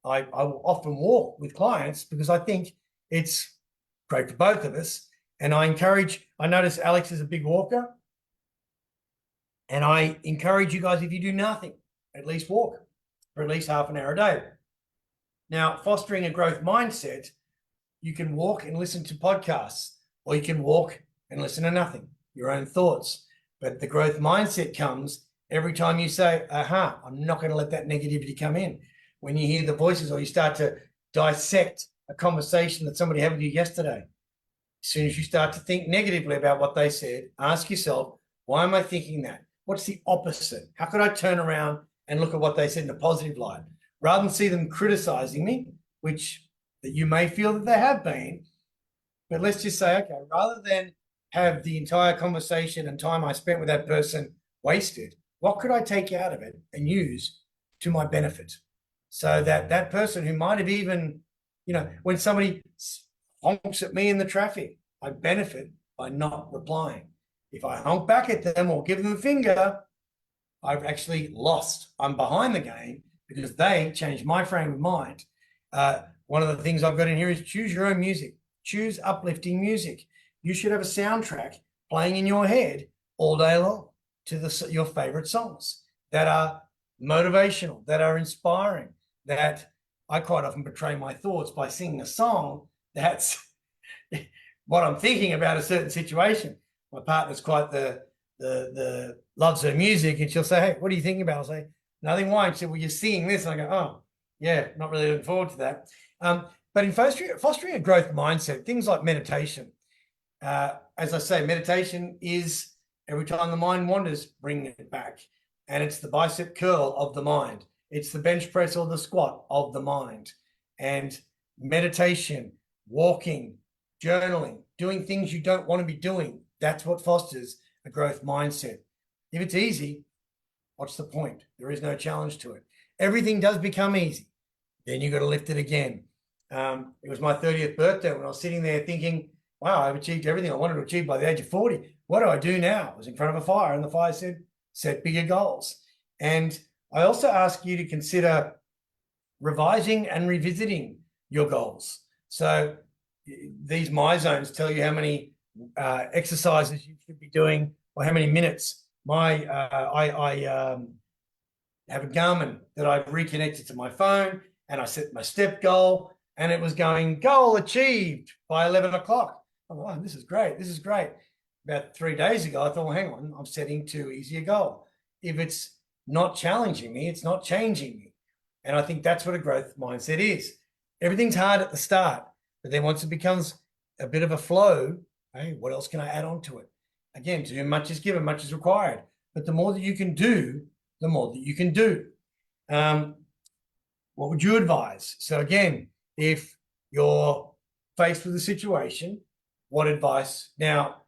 I will often walk with clients because I think it's great for both of us. And I notice Alex is a big walker. And I encourage you guys, if you do nothing, at least walk for at least half an hour a day. Now, fostering a growth mindset, you can walk and listen to podcasts, or you can walk and listen to nothing, your own thoughts. But the growth mindset comes every time you say, aha, I'm not going to let that negativity come in. When you hear the voices or you start to dissect a conversation that somebody had with you yesterday, as soon as you start to think negatively about what they said, ask yourself, why am I thinking that? What's the opposite? How could I turn around and look at what they said in a positive light? Rather than see them criticizing me, which that you may feel that they have been, but let's just say, okay, rather than have the entire conversation and time I spent with that person wasted, what could I take out of it and use to my benefit? So that that person who might have even, when somebody honks at me in the traffic, I benefit by not replying. If I honk back at them or give them a finger, I've actually lost. I'm behind the game because they changed my frame of mind. One of the things I've got in here is choose your own music. Choose uplifting music. You should have a soundtrack playing in your head all day long to your favorite songs that are motivational, that are inspiring, that I quite often portray my thoughts by singing a song that's what I'm thinking about a certain situation. My partner's quite the loves her music, and she'll say, hey, what are you thinking about? I'll say, nothing. Why? And she said, well, you're singing this. And I go, oh, yeah, not really looking forward to that. But in fostering a growth mindset, things like meditation, as I say, meditation is every time the mind wanders, bring it back. And it's the bicep curl of the mind. It's the bench press or the squat of the mind. And meditation, walking, journaling, doing things you don't want to be doing, that's what fosters a growth mindset. If it's easy, what's the point? There is no challenge to it. Everything does become easy. Then you got to lift it again. It was my 30th birthday when I was sitting there thinking, wow, I've achieved everything I wanted to achieve by the age of 40. What do I do now? I was in front of a fire and the fire said, set bigger goals. And I also ask you to consider revising and revisiting your goals. So these My Zones tell you how many exercises you should be doing or how many minutes. I have a Garmin that I've reconnected to my phone, and I set my step goal, and it was going goal achieved by 11 o'clock. I'm like, oh, this is great. This is great. About 3 days ago, I thought, well, hang on, I'm setting too easy a goal. If it's not challenging me, it's not changing me. And I think that's what a growth mindset is. Everything's hard at the start, but then once it becomes a bit of a flow, hey, what else can I add on to it? Again, to whom much is given, much is required. But the more that you can do, the more that you can do. What would you advise? So again, if you're faced with a situation, what advice? Now,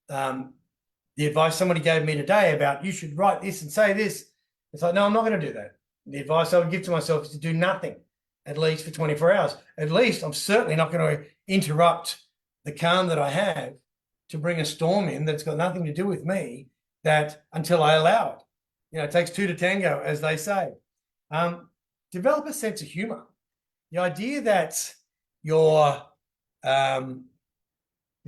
the advice somebody gave me today about you should write this and say this, it's like, no, I'm not going to do that. The advice I would give to myself is to do nothing, at least for 24 hours. At least I'm certainly not going to interrupt the calm that I have to bring a storm in that's got nothing to do with me, that until I allow it. It takes two to tango, as they say. Develop a sense of humor. The idea that the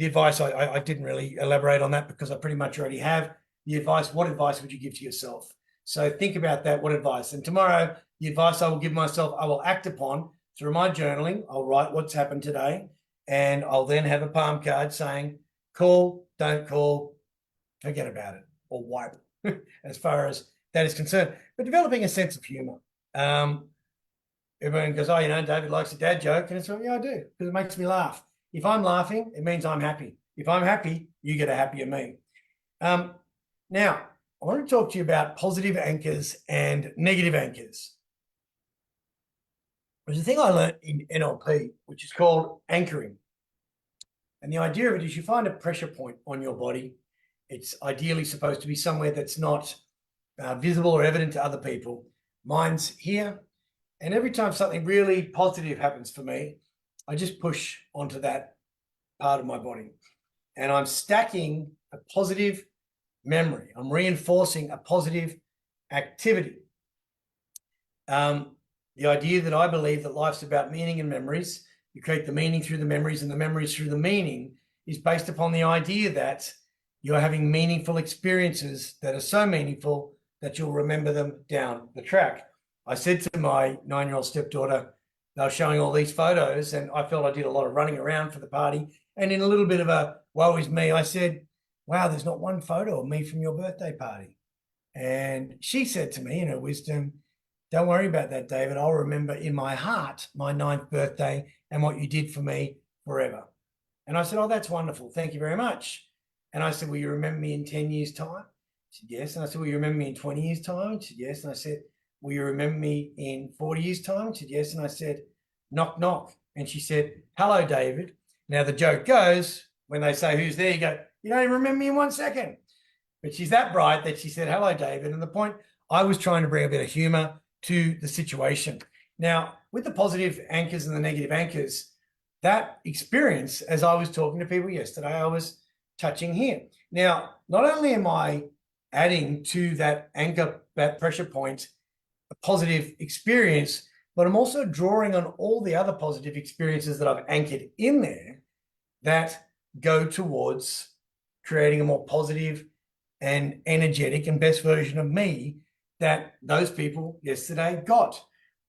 advice, I didn't really elaborate on that because I pretty much already have the advice. What advice would you give to yourself? So think about that. What advice? And tomorrow, the advice I will give myself, I will act upon through my journaling. I'll write what's happened today, and I'll then have a palm card saying, call, don't call, forget about it, or wipe, as far as that is concerned. But developing a sense of humor. Everyone goes, oh, David likes a dad joke. And it's like, yeah, I do, because it makes me laugh. If I'm laughing, it means I'm happy. If I'm happy, you get a happier me. Now, I want to talk to you about positive anchors and negative anchors. There's a thing I learned in NLP, which is called anchoring. And the idea of it is you find a pressure point on your body. It's ideally supposed to be somewhere that's not visible or evident to other people. Mine's here. And every time something really positive happens for me, I just push onto that part of my body. And I'm stacking a positive memory. I'm reinforcing a positive activity. The idea that I believe that life's about meaning and memories, you create the meaning through the memories and the memories through the meaning, is based upon the idea that you're having meaningful experiences that are so meaningful that you'll remember them down the track. I said to my 9-year-old stepdaughter, they were showing all these photos, and I felt I did a lot of running around for the party. And in a little bit of a woe is me, I said, wow, there's not one photo of me from your birthday party. And she said to me in her wisdom, don't worry about that, David. I'll remember in my heart my 9th birthday and what you did for me forever. And I said, oh, that's wonderful. Thank you very much. And I said, will you remember me in 10 years' time? She said, yes. And I said, will you remember me in 20 years' time? She said, yes. And I said, will you remember me in 40 years' time? She said, yes. And I said, knock, knock. And she said, hello, David. Now, the joke goes, when they say, who's there? You go, you don't even remember me in 1 second. But she's that bright that she said, hello, David. And the point, I was trying to bring a bit of humor to the situation. Now, with the positive anchors and the negative anchors, that experience, as I was talking to people yesterday, I was touching here. Now, not only am I adding to that anchor, that pressure point, a positive experience, but I'm also drawing on all the other positive experiences that I've anchored in there that go towards creating a more positive and energetic and best version of me that those people yesterday got.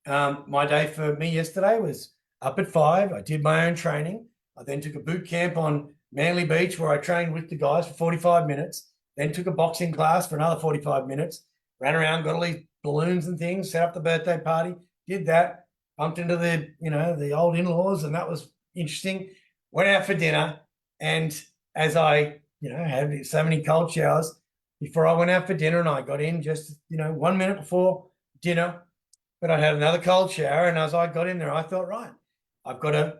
My day for me yesterday was up at 5. I did my own training. I then took a boot camp on Manly Beach where I trained with the guys for 45 minutes, then took a boxing class for another 45 minutes, ran around, got all these balloons and things, set up the birthday party, did that, bumped into the old in-laws, and that was interesting. Went out for dinner, and as I, had so many cold showers before I went out for dinner, and I got in just, 1 minute before dinner, but I had another cold shower, and as I got in there, I thought, right, I've got to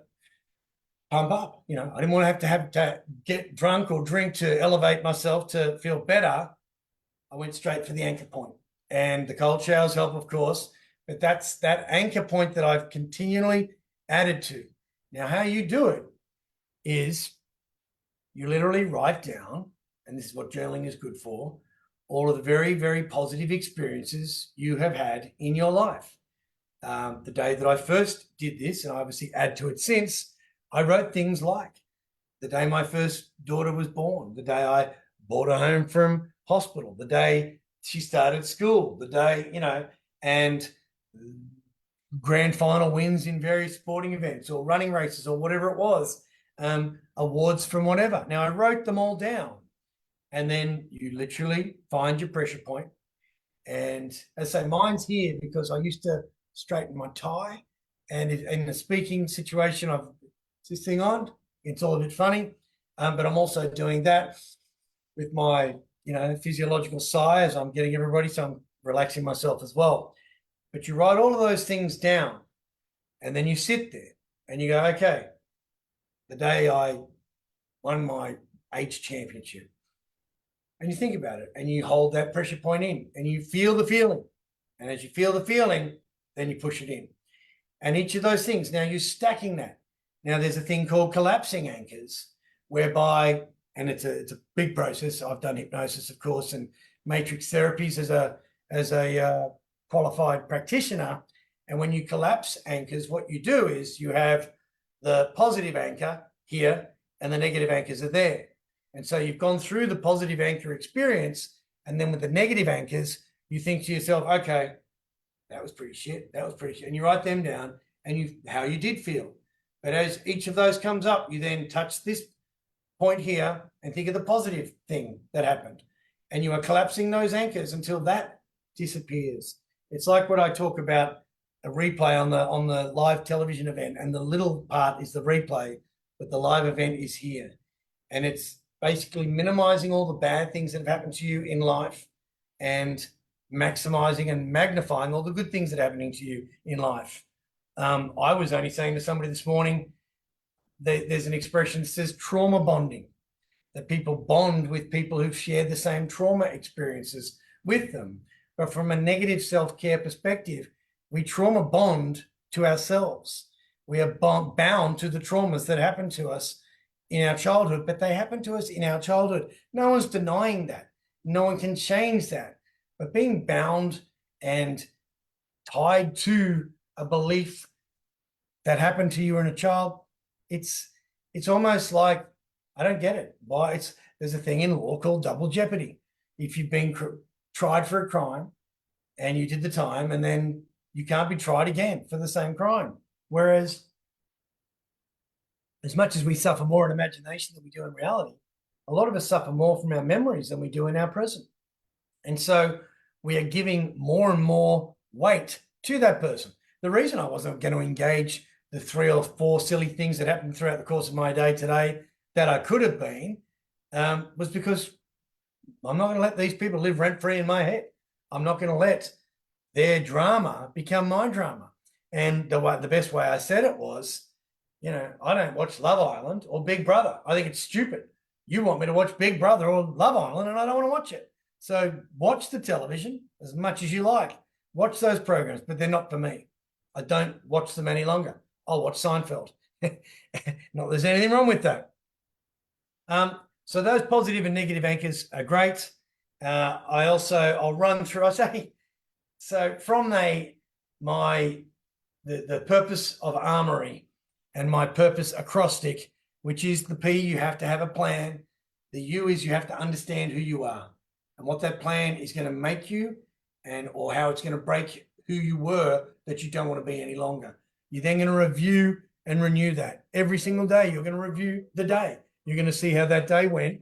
pump up. I didn't want to have to get drunk or drink to elevate myself to feel better. I went straight for the anchor point, and the cold showers help, of course, but that's that anchor point that I've continually added to. Now, how you do it is you literally write down, and this is what journaling is good for, all of the very, very positive experiences you have had in your life. The day that I first did this, and I obviously add to it since, I wrote things like the day my first daughter was born, the day I brought her home from hospital, the day she started school, the day, and grand final wins in various sporting events or running races or whatever it was, awards from whatever. Now, I wrote them all down, and then you literally find your pressure point. And as I say, mine's here because I used to straighten my tie, and in the speaking situation, I've this thing on. It's all a bit funny, but I'm also doing that with my, physiological sigh as I'm getting everybody, so I'm relaxing myself as well. But you write all of those things down, and then you sit there and you go, okay, the day I won my H championship, and you think about it, and you hold that pressure point in, and you feel the feeling, and as you feel the feeling, then you push it in, and each of those things. Now you're stacking that. Now, there's a thing called collapsing anchors, whereby, and it's a big process. I've done hypnosis, of course, and matrix therapies as a qualified practitioner. And when you collapse anchors, what you do is you have the positive anchor here and the negative anchors are there. And so you've gone through the positive anchor experience, and then with the negative anchors, you think to yourself, okay, that was pretty shit. That was pretty shit. And you write them down and how you did feel. But as each of those comes up, you then touch this point here and think of the positive thing that happened. And you are collapsing those anchors until that disappears. It's like what I talk about, a replay on the live television event, and the little part is the replay, but the live event is here. And it's basically minimizing all the bad things that have happened to you in life and maximizing and magnifying all the good things that are happening to you in life. I was only saying to somebody this morning, there's an expression that says trauma bonding, that people bond with people who've shared the same trauma experiences with them. But from a negative self-care perspective, we trauma bond to ourselves. We are bound to the traumas that happen to us in our childhood, but they happen to us in our childhood. No one's denying that. No one can change that. But being bound and tied to a belief that happened to you in a child, it's almost like, I don't get it. Why? There's a thing in law called double jeopardy. If you've been tried for a crime and you did the time, and then you can't be tried again for the same crime. Whereas, as much as we suffer more in imagination than we do in reality, a lot of us suffer more from our memories than we do in our present. And so we are giving more and more weight to that person. The reason I wasn't going to engage the 3 or 4 silly things that happened throughout the course of my day today that I could have been was because I'm not going to let these people live rent-free in my head. I'm not going to let their drama become my drama. And the best way I said it was, I don't watch Love Island or Big Brother. I think it's stupid. You want me to watch Big Brother or Love Island, and I don't want to watch it. So watch the television as much as you like. Watch those programs, but they're not for me. I don't watch them any longer. I'll watch Seinfeld. Not that there's anything wrong with that. So those positive and negative anchors are great. I'll run through, I say, so from the Purpose of Armory and my purpose acrostic, which is the P, you have to have a plan. The U is you have to understand who you are and what that plan is going to make you, or how it's going to break who you were that you don't want to be any longer. You're then going to review and renew that. Every single day, you're going to review the day. You're going to see how that day went.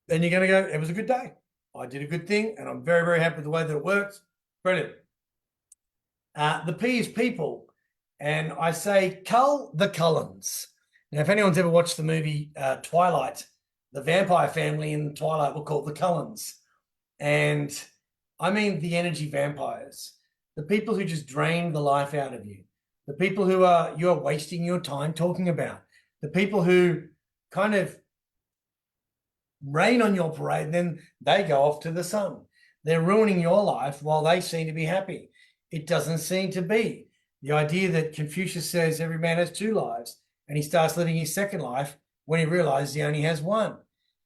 Then you're going to go, it was a good day. I did a good thing, and I'm very, very happy with the way that it works. Brilliant. The P is people. And I say, cull the Cullens. Now, if anyone's ever watched the movie Twilight, the vampire family in Twilight were called the Cullens. And I mean the energy vampires, the people who just drain the life out of you, the people who you're wasting your time talking about, the people who kind of rain on your parade, and then they go off to the sun. They're ruining your life while they seem to be happy. It doesn't seem to be. The idea that Confucius says every man has 2 lives, and he starts living his second life when he realizes he only has one.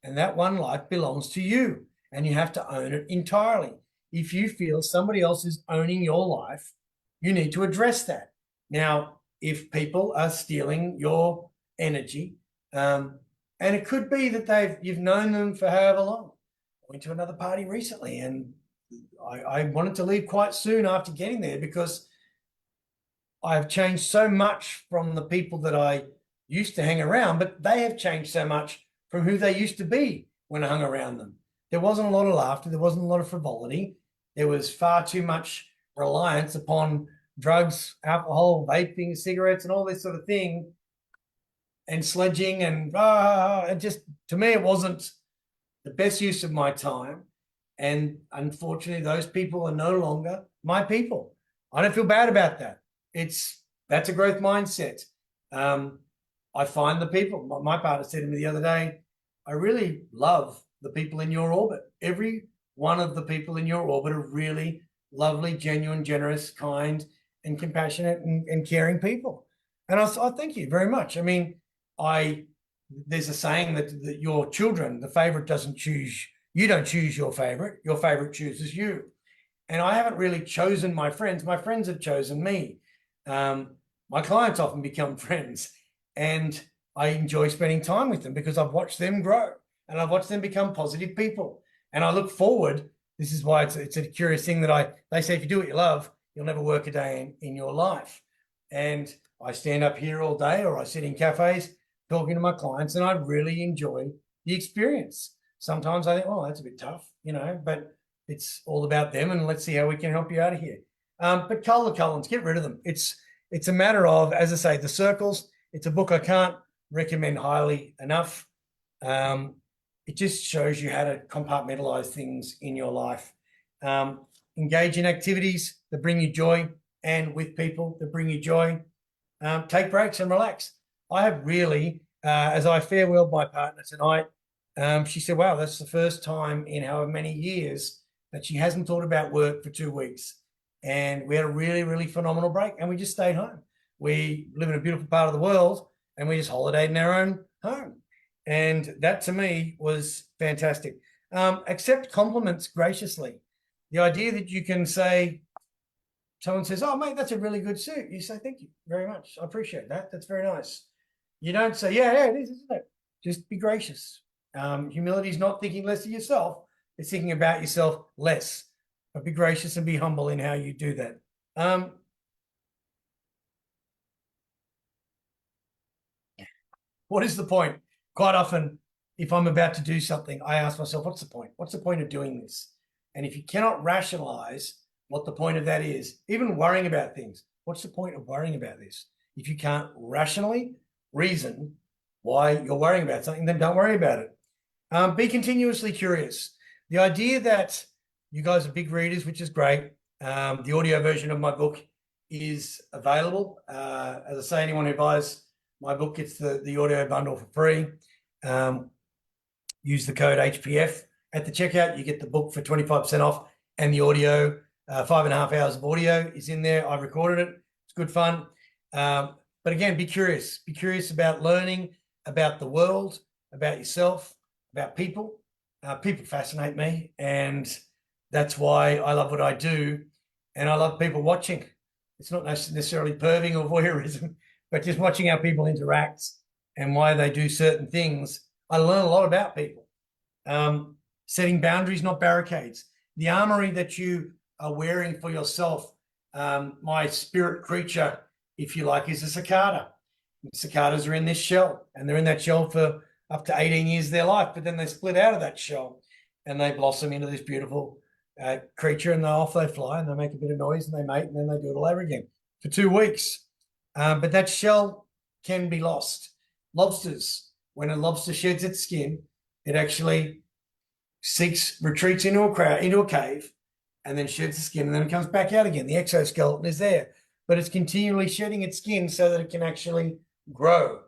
And that one life belongs to you, and you have to own it entirely. If you feel somebody else is owning your life, you need to address that. Now, if people are stealing your energy, and it could be that you've known them for however long. I went to another party recently, and I wanted to leave quite soon after getting there because I've changed so much from the people that I used to hang around, but they have changed so much from who they used to be when I hung around them. There wasn't a lot of laughter. There wasn't a lot of frivolity. There was far too much reliance upon drugs, alcohol, vaping, cigarettes, and all this sort of thing, and sledging, and it just, to me, it wasn't the best use of my time. And unfortunately, those people are no longer my people. I don't feel bad about that. That's a growth mindset. I find the people, my partner said to me the other day, I really love the people in your orbit. Every one of the people in your orbit are really lovely, genuine, generous, kind, and compassionate and caring people. And I thank you very much. I mean, there's a saying that your children, the favorite doesn't choose, you don't choose your favorite chooses you. And I haven't really chosen my friends have chosen me. My clients often become friends, and I enjoy spending time with them because I've watched them grow and I've watched them become positive people. And I look forward. This is why it's a curious thing that they say, if you do what you love, you'll never work a day in your life. And I stand up here all day, or I sit in cafes talking to my clients, and I really enjoy the experience. Sometimes I think, oh, that's a bit tough, but it's all about them, and let's see how we can help you out of here. But cull the Cullens, get rid of them. It's a matter of, as I say, the circles. It's a book I can't recommend highly enough. It just shows you how to compartmentalize things in your life. Engage in activities that bring you joy, and with people that bring you joy. Take breaks and relax. I have really, as I farewelled my partner tonight, she said, wow, that's the first time in however many years that she hasn't thought about work for 2 weeks. And we had a really, really phenomenal break and we just stayed home. We live in a beautiful part of the world and we just holidayed in our own home. And that to me was fantastic. Accept compliments graciously. The idea that you can say, someone says, oh, mate, that's a really good suit. You say, thank you very much. I appreciate that. That's very nice. You don't say, yeah, it is, isn't it? Just be gracious. Humility is not thinking less of yourself. It's thinking about yourself less. But be gracious and be humble in how you do that. What is the point? Quite often, if I'm about to do something, I ask myself, what's the point? What's the point of doing this? And if you cannot rationalize what the point of that is, even worrying about things, what's the point of worrying about this? If you can't rationally reason why you're worrying about something, then don't worry about it. Be continuously curious. The idea that you guys are big readers, which is great. The audio version of my book is available. As I say, anyone who buys my book gets the audio bundle for free. Use the code HPF at the checkout. You get the book for 25% off and the audio. 5.5 hours of audio is in there. I recorded it. It's good fun. But again, be curious. Be curious about learning, about the world, about yourself, about people. People fascinate me, and that's why I love what I do. And I love people watching. It's not necessarily perving or voyeurism, but just watching how people interact and why they do certain things. I learn a lot about people. Setting boundaries, not barricades. The armory that you are wearing for yourself, my spirit creature, if you like, is a cicada. Cicadas are in this shell, and they're in that shell for up to 18 years of their life, but then they split out of that shell and they blossom into this beautiful creature, and off they fly and they make a bit of noise and they mate and then they do it all over again for 2 weeks. But that shell can be lost. Lobsters, when a lobster sheds its skin, it actually retreats into a cave, and then sheds the skin, and then it comes back out again. The exoskeleton is there, but it's continually shedding its skin so that it can actually grow.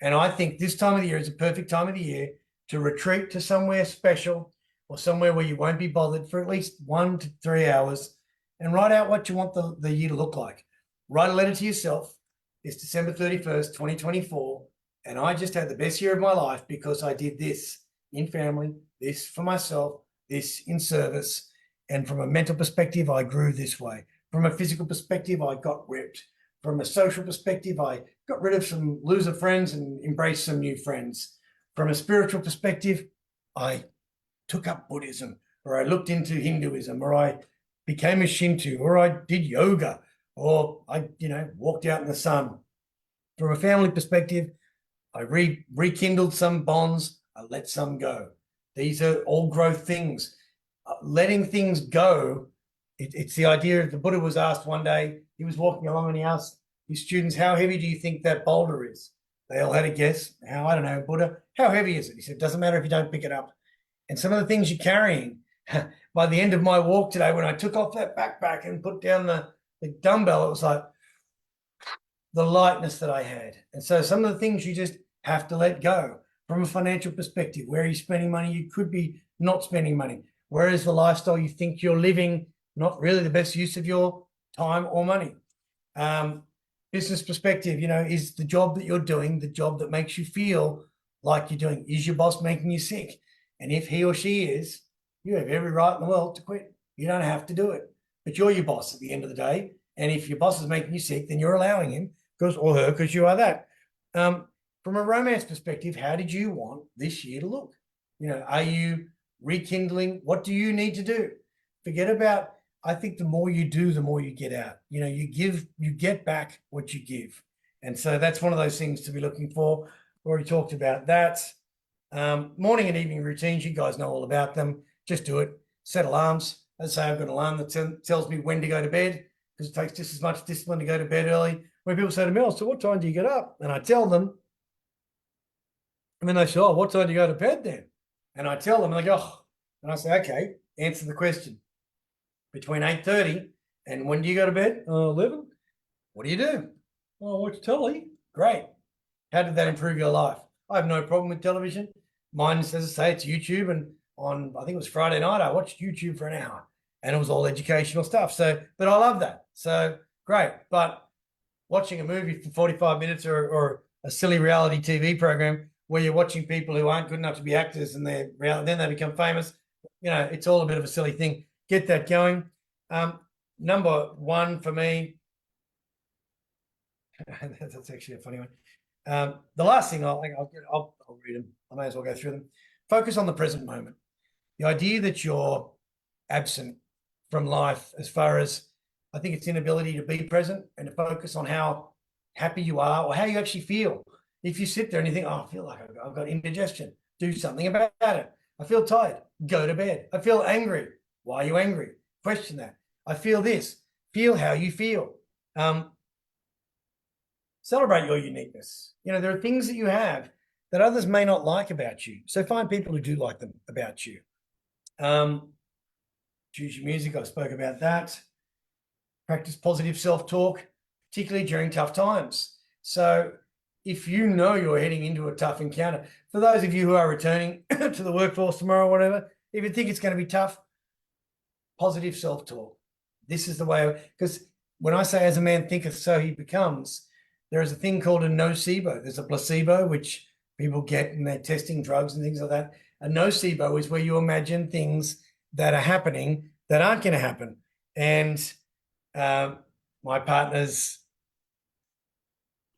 And I think this time of the year is a perfect time of the year to retreat to somewhere special or somewhere where you won't be bothered for at least 1 to 3 hours and write out what you want the year to look like. Write a letter to yourself. It's December 31st, 2024. And I just had the best year of my life because I did this in family, this for myself, this in service. And from a mental perspective, I grew this way. From a physical perspective, I got ripped. From a social perspective, I got rid of some loser friends and embraced some new friends. From a spiritual perspective, I took up Buddhism, or I looked into Hinduism, or I became a Shinto, or I did yoga, or I, walked out in the sun. From a family perspective, I rekindled some bonds, I let some go. These are all growth things. Letting things go, it's the idea of the Buddha was asked one day, he was walking along and he asked his students, how heavy do you think that boulder is? They all had a guess. I don't know, Buddha, how heavy is it? He said, doesn't matter if you don't pick it up. And some of the things you're carrying, by the end of my walk today, when I took off that backpack and put down the dumbbell, it was like the lightness that I had. And so some of the things you just have to let go. From a financial perspective, where are you spending money? You could be not spending money. Where is the lifestyle you think you're living not really the best use of your time or money? Business perspective, is the job that you're doing the job that makes you feel like you're doing? Is your boss making you sick? And if he or she is, you have every right in the world to quit. You don't have to do it, but you're your boss at the end of the day. And if your boss is making you sick, then you're allowing him or her because you are that. From a romance perspective, how did you want this year to look? Are you rekindling? What do you need to do? Forget about, I think the more you do, the more you get out. You get back what you give. And so that's one of those things to be looking for. Already talked about that. Morning and evening routines, you guys know all about them. Just do it. Set alarms. As I say, I've got an alarm that tells me when to go to bed, because it takes just as much discipline to go to bed early. When people say to me, so what time do you get up? And I tell them, and then they say, what time do you go to bed then? And I tell them, and they go, and I say, okay, answer the question. Between 8:30 and when do you go to bed? 11. What do you do? Oh, watch telly. Great. How did that improve your life? I have no problem with television. Mine, as I say, it's YouTube. And on, I think it was Friday night, I watched YouTube for an hour and it was all educational stuff. So, but I love that. So great. But watching a movie for 45 minutes or a silly reality TV program where you're watching people who aren't good enough to be actors and then they become famous, it's all a bit of a silly thing. Get that going. Number one for me, that's actually a funny one. The last thing I'll read them. I may as well go through them. Focus on the present moment. The idea that you're absent from life, as far as I think it's inability to be present and to focus on how happy you are or how you actually feel. If you sit there and you think, oh, I feel like I've got indigestion, do something about it. I feel tired, go to bed. I feel angry. Why are you angry? Question that. I feel this. Feel how you feel. Celebrate your uniqueness. There are things that you have that others may not like about you. So find people who do like them about you. Choose your music. I spoke about that. Practice positive self-talk, particularly during tough times. So if you know you're heading into a tough encounter, for those of you who are returning to the workforce tomorrow or whatever, if you think it's going to be tough, positive self-talk. This is the way, because when I say as a man thinketh, so he becomes, there is a thing called a nocebo. There's a placebo, which people get and they're testing drugs and things like that. A nocebo is where you imagine things that are happening that aren't going to happen. And my partner's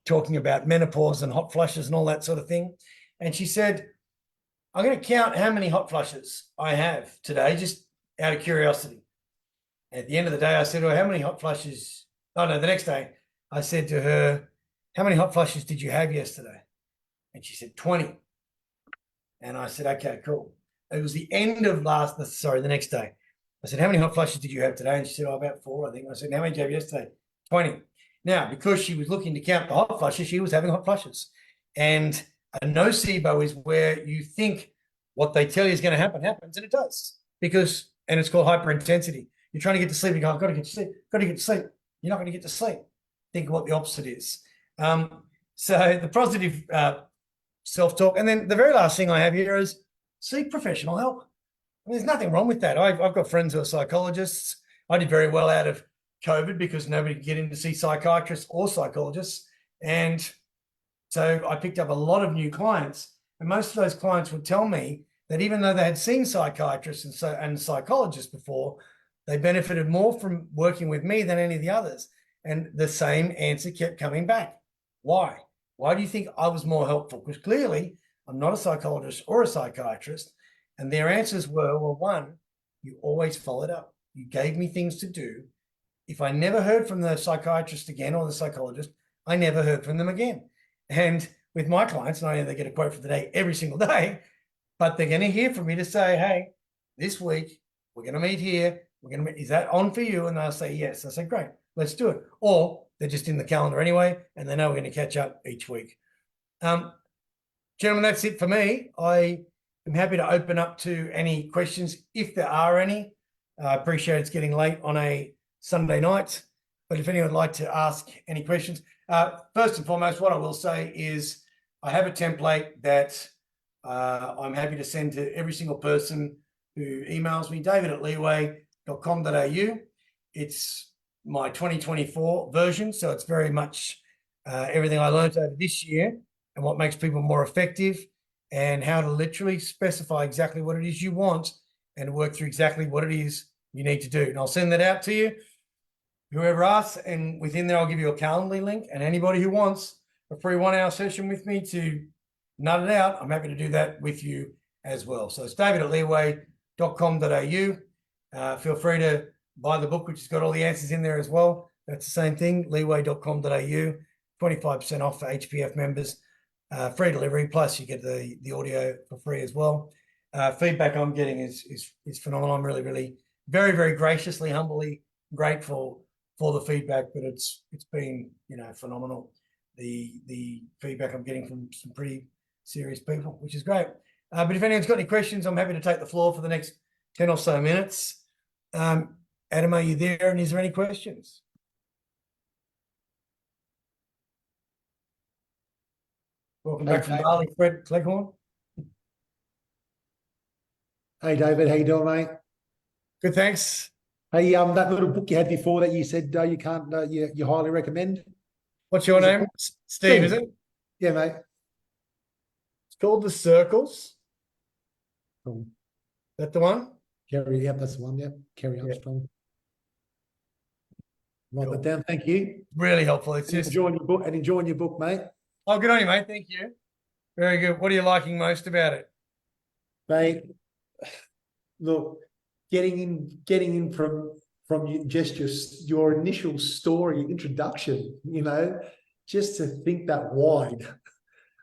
talking about menopause and hot flushes and all that sort of thing. And she said, I'm going to count how many hot flushes I have today, just out of curiosity. At the end of the day, I said to her, how many hot flushes? Oh, no, the next day, I said to her, how many hot flushes did you have yesterday? And she said, 20. And I said, okay, cool. It was the end of the next day. I said, how many hot flushes did you have today? And she said, oh, about 4, I think. I said, how many did you have yesterday? 20. Now, because she was looking to count the hot flushes, she was having hot flushes. And a nocebo is where you think what they tell you is going to happen happens, and it does. And it's called hyperintensity. You're trying to get to sleep. You go, I've got to get to sleep. Got to get to sleep. You're not going to get to sleep. Think of what the opposite is. So the positive self-talk. And then the very last thing I have here is seek professional help. I mean, there's nothing wrong with that. I've got friends who are psychologists. I did very well out of COVID because nobody could get in to see psychiatrists or psychologists. And so I picked up a lot of new clients. And most of those clients would tell me that even though they had seen psychiatrists and psychologists before, they benefited more from working with me than any of the others. And the same answer kept coming back. Why? Why do you think I was more helpful? Because clearly I'm not a psychologist or a psychiatrist. And their answers were, well, one, you always followed up. You gave me things to do. If I never heard from the psychiatrist again or the psychologist, I never heard from them again. And with my clients, not only do they get a quote for the day every single day, but they're going to hear from me to say, hey, this week we're going to meet here. Is that on for you? And they'll say, yes. I say, great, let's do it. Or they're just in the calendar anyway, and they know we're going to catch up each week. Gentlemen, that's it for me. I am happy to open up to any questions if there are any. I appreciate it's getting late on a Sunday night, but if anyone would like to ask any questions, first and foremost, what I will say is I have a template that I'm happy to send to every single person who emails me, david@leeway.com.au. It's my 2024 version, so it's very much everything I learned over this year and what makes people more effective and how to literally specify exactly what it is you want and work through exactly what it is you need to do. And I'll send that out to you, whoever asks, and within there I'll give you a Calendly link, and anybody who wants a free 1-hour session with me to nut it out, I'm happy to do that with you as well. So it's david@leeway.com.au. Feel free to buy the book, which has got all the answers in there as well. That's the same thing, leeway.com.au, 25% off for HPF members, free delivery, plus you get the audio for free as well. Feedback I'm getting is phenomenal. I'm really, really very, very graciously, humbly grateful for the feedback, but it's been, phenomenal. The feedback I'm getting from some pretty serious people, which is great. But if anyone's got any questions, I'm happy to take the floor for the next 10 or so minutes. Adam, are you there? And is there any questions? Welcome Hey, back from Dave. Bali, Fred Cleghorn. Hey, David, how you doing, mate? Good, thanks. Hey, that little book you had before that you said you can't, you highly recommend. What's your Is it name? called? Steve, is it? Yeah, mate. It's called The Circles. Is Cool. that the one? Kerry, yep, that's the one. Yep, Kerry Yeah. Armstrong. Write Cool. that down. Thank you. Really helpful. It's just Enjoying your book, mate. oh, good on you, mate. Thank you. Very good. What are you liking most about it? Mate, look, getting in from just your initial story introduction, just to think that wide.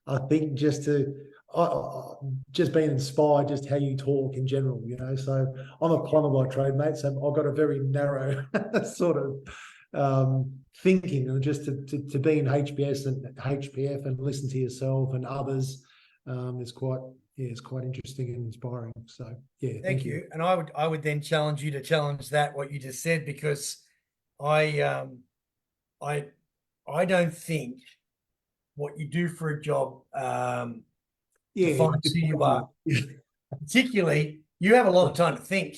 I think just being inspired, just how you talk in general, So I'm a plumber by trade, mate. So I've got a very narrow sort of thinking, and just to be in HBS and HPF and listen to yourself and others it's quite interesting and inspiring. So yeah, Thank you. And I would then challenge you to challenge that what you just said, because I don't think what you do for a job defines who you are. Particularly, you have a lot of time to think.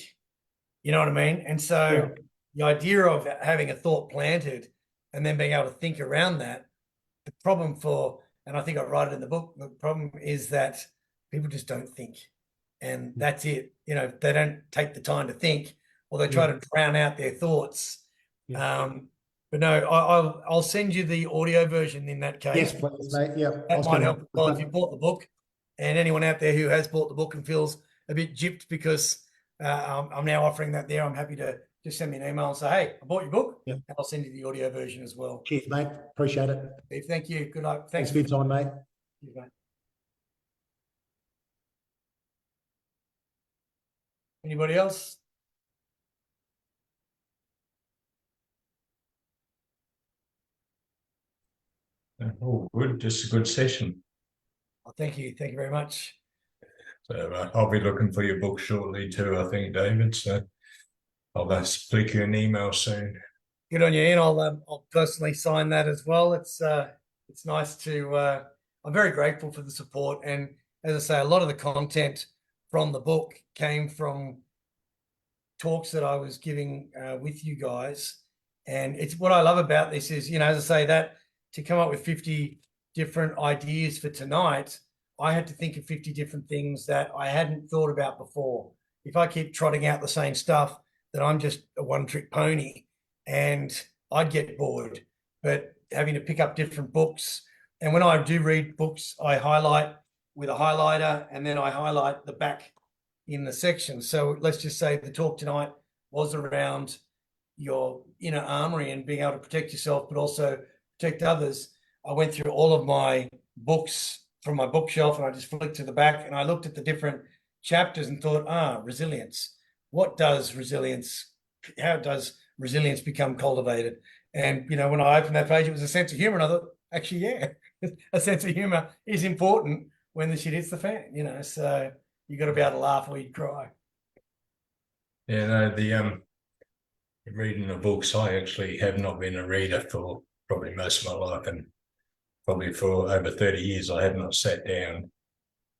You know what I mean? And so the idea of having a thought planted and then being able to think around that, the problem and I think I write it in the book, the problem is that people just don't think. And that's it. They don't take the time to think, or they try to drown out their thoughts. But no, I'll send you the audio version in that case. Yes, please, mate. Yeah, that might help. Well, if you bought the book, and anyone out there who has bought the book and feels a bit gypped because I'm now offering that there, I'm happy to just send me an email and say, hey, I bought your book, and I'll send you the audio version as well. Cheers, mate. Appreciate it. Steve, thank you. Good night. Thanks for your time, mate. You, mate. Anybody else? Oh, good. Just a good session. Oh, thank you. Thank you very much. So I'll be looking for your book shortly too, I think, David. So I'll flick you an email soon. Good on you, Ian. I'll personally sign that as well. It's nice to. I'm very grateful for the support, and as I say, a lot of the content from the book came from talks that I was giving with you guys, and it's what I love about this is, as I say, that to come up with 50 different ideas for tonight, I had to think of 50 different things that I hadn't thought about before. If I keep trotting out the same stuff, then I'm just a one-trick pony, and I'd get bored. But having to pick up different books, and when I do read books, I highlight with a highlighter, and then I highlight the back in the section. So let's just say the talk tonight was around your inner armory and being able to protect yourself, but also protect others. I went through all of my books from my bookshelf, and I just flicked to the back, and I looked at the different chapters and thought, resilience. How does resilience become cultivated? And, when I opened that page, it was a sense of humor. And I thought, actually, yeah, a sense of humor is important when the shit hits the fan, so you got to be able to laugh or you'd cry. Yeah, no, the reading the books, I actually have not been a reader for probably most of my life, and probably for over 30 years, I have not sat down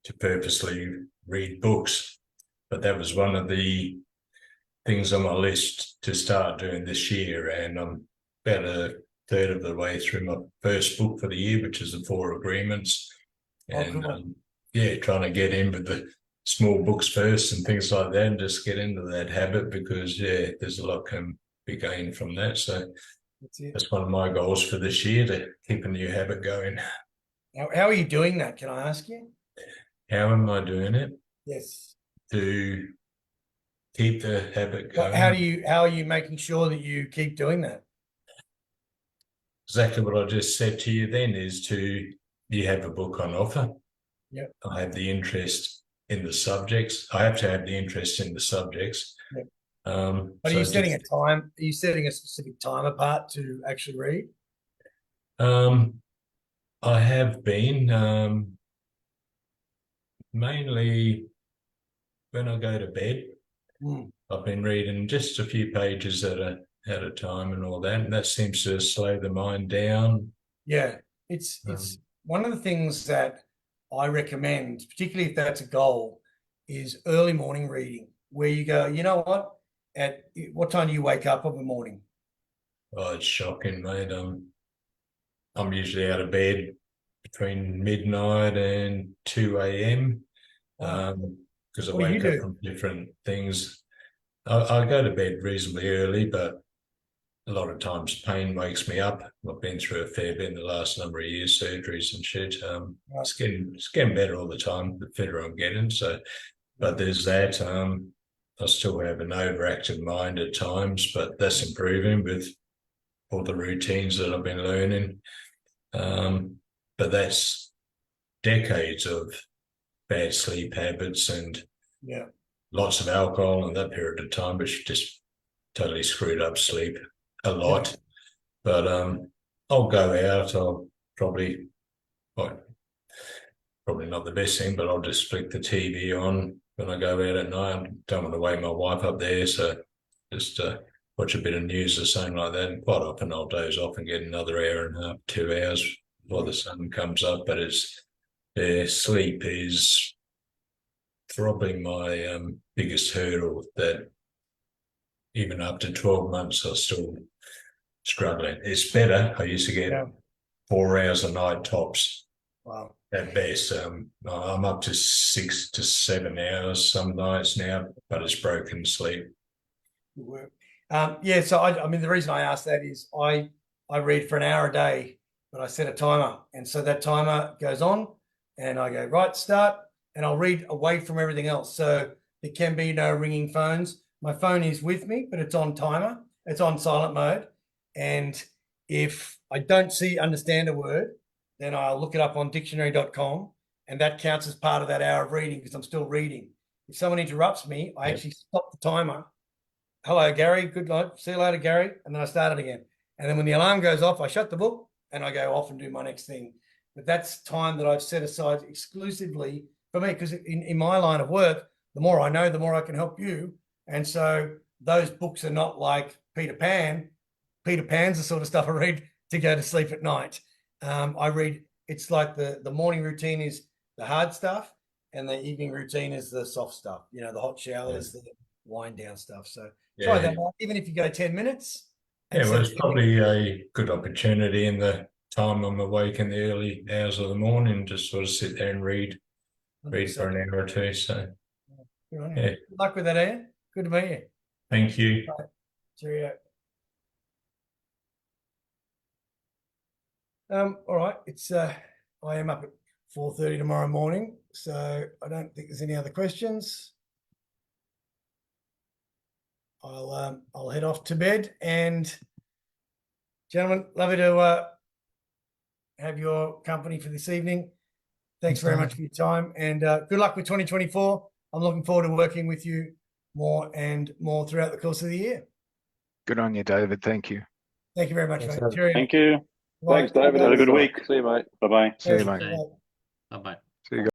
to purposely read books. But that was one of the things on my list to start doing this year. And I'm about a third of the way through my first book for the year, which is the 4 Agreements. And trying to get in with the small books first and things like that, and just get into that habit, because there's a lot can be gained from that. So that's one of my goals for this year, to keep a new habit going. How are you doing that? Can I ask you? How am I doing it? Yes. To keep the habit going. How are you making sure that you keep doing that? Exactly what I just said to you then, is you have a book on offer. Yep. I have the interest in the subjects. I have to have the interest in the subjects. Yep. But are you setting a time? Are you setting a specific time apart to actually read? I have been mainly when I go to bed. I've been reading just a few pages at a time and all that, and that seems to slow the mind down. Yeah, it's one of the things that I recommend, particularly if that's a goal, is early morning reading, where you go, you know what? At what time do you wake up of the morning? Oh, it's shocking, mate. I'm usually out of bed between midnight and 2 a.m. Because I What do you wake up do? from different things. I go to bed reasonably early, but a lot of times pain wakes me up. I've been through a fair bit in the last number of years, surgeries and shit. Right. It's getting better all the time, the fitter I'm getting. So, but there's that. I still have an overactive mind at times, but that's improving with all the routines that I've been learning. But that's decades of bad sleep habits and Yeah. lots of alcohol in that period of time, which just totally screwed up sleep a lot. But I'll go out. I'll probably, well, probably not the best thing, but I'll just flick the TV on when I go out at night. I don't want to wake my wife up there, so just watch a bit of news or something like that. And quite often I'll doze off and get another hour and a half, 2 hours before the sun comes up. But sleep is probably my biggest hurdle, that even after 12 months, I'm still struggling. It's better. I used to get 4 hours a night tops. Wow. At best. I'm up to 6 to 7 hours some nights now, but it's broken sleep. Good work. Yeah, so I mean, the reason I asked that is I read for an hour a day, but I set a timer. And so that timer goes on and I go, right, start, and I'll read away from everything else. So there can be no ringing phones. My phone is with me, but it's on timer. It's on silent mode. And if I don't understand a word, then I'll look it up on dictionary.com, and that counts as part of that hour of reading because I'm still reading. If someone interrupts me, I actually stop the timer. Hello, Gary. Good night. See you later, Gary. And then I start it again. And then when the alarm goes off, I shut the book and I go off and do my next thing. But that's time that I've set aside exclusively for me, because in my line of work, the more I know, the more I can help you. And so those books are not like Peter Pan. Peter Pan's the sort of stuff I read to go to sleep at night. I read, it's like the morning routine is the hard stuff and the evening routine is the soft stuff, the hot showers, the wind down stuff. So try that out, even if you go 10 minutes. Well, it's probably a good opportunity in the time I'm awake in the early hours of the morning, just sort of sit there and read for an hour or two. So good luck with that, Ian. Good to meet you. Thank you. Right. Cheerio. All right, it's I am up at 4:30 tomorrow morning, so I don't think there's any other questions. I'll head off to bed, and gentlemen, lovely to have your company for this evening. Thanks very much for your time, and good luck with 2024. I'm looking forward to working with you more and more throughout the course of the year. Good on you, David. Thank you. Thank you very much, Thanks, mate. Cheerio. Thank you. Bye. Thanks, David. Have a good week. See you, mate. Bye-bye. See you, mate. Bye. Bye-bye. See you guys.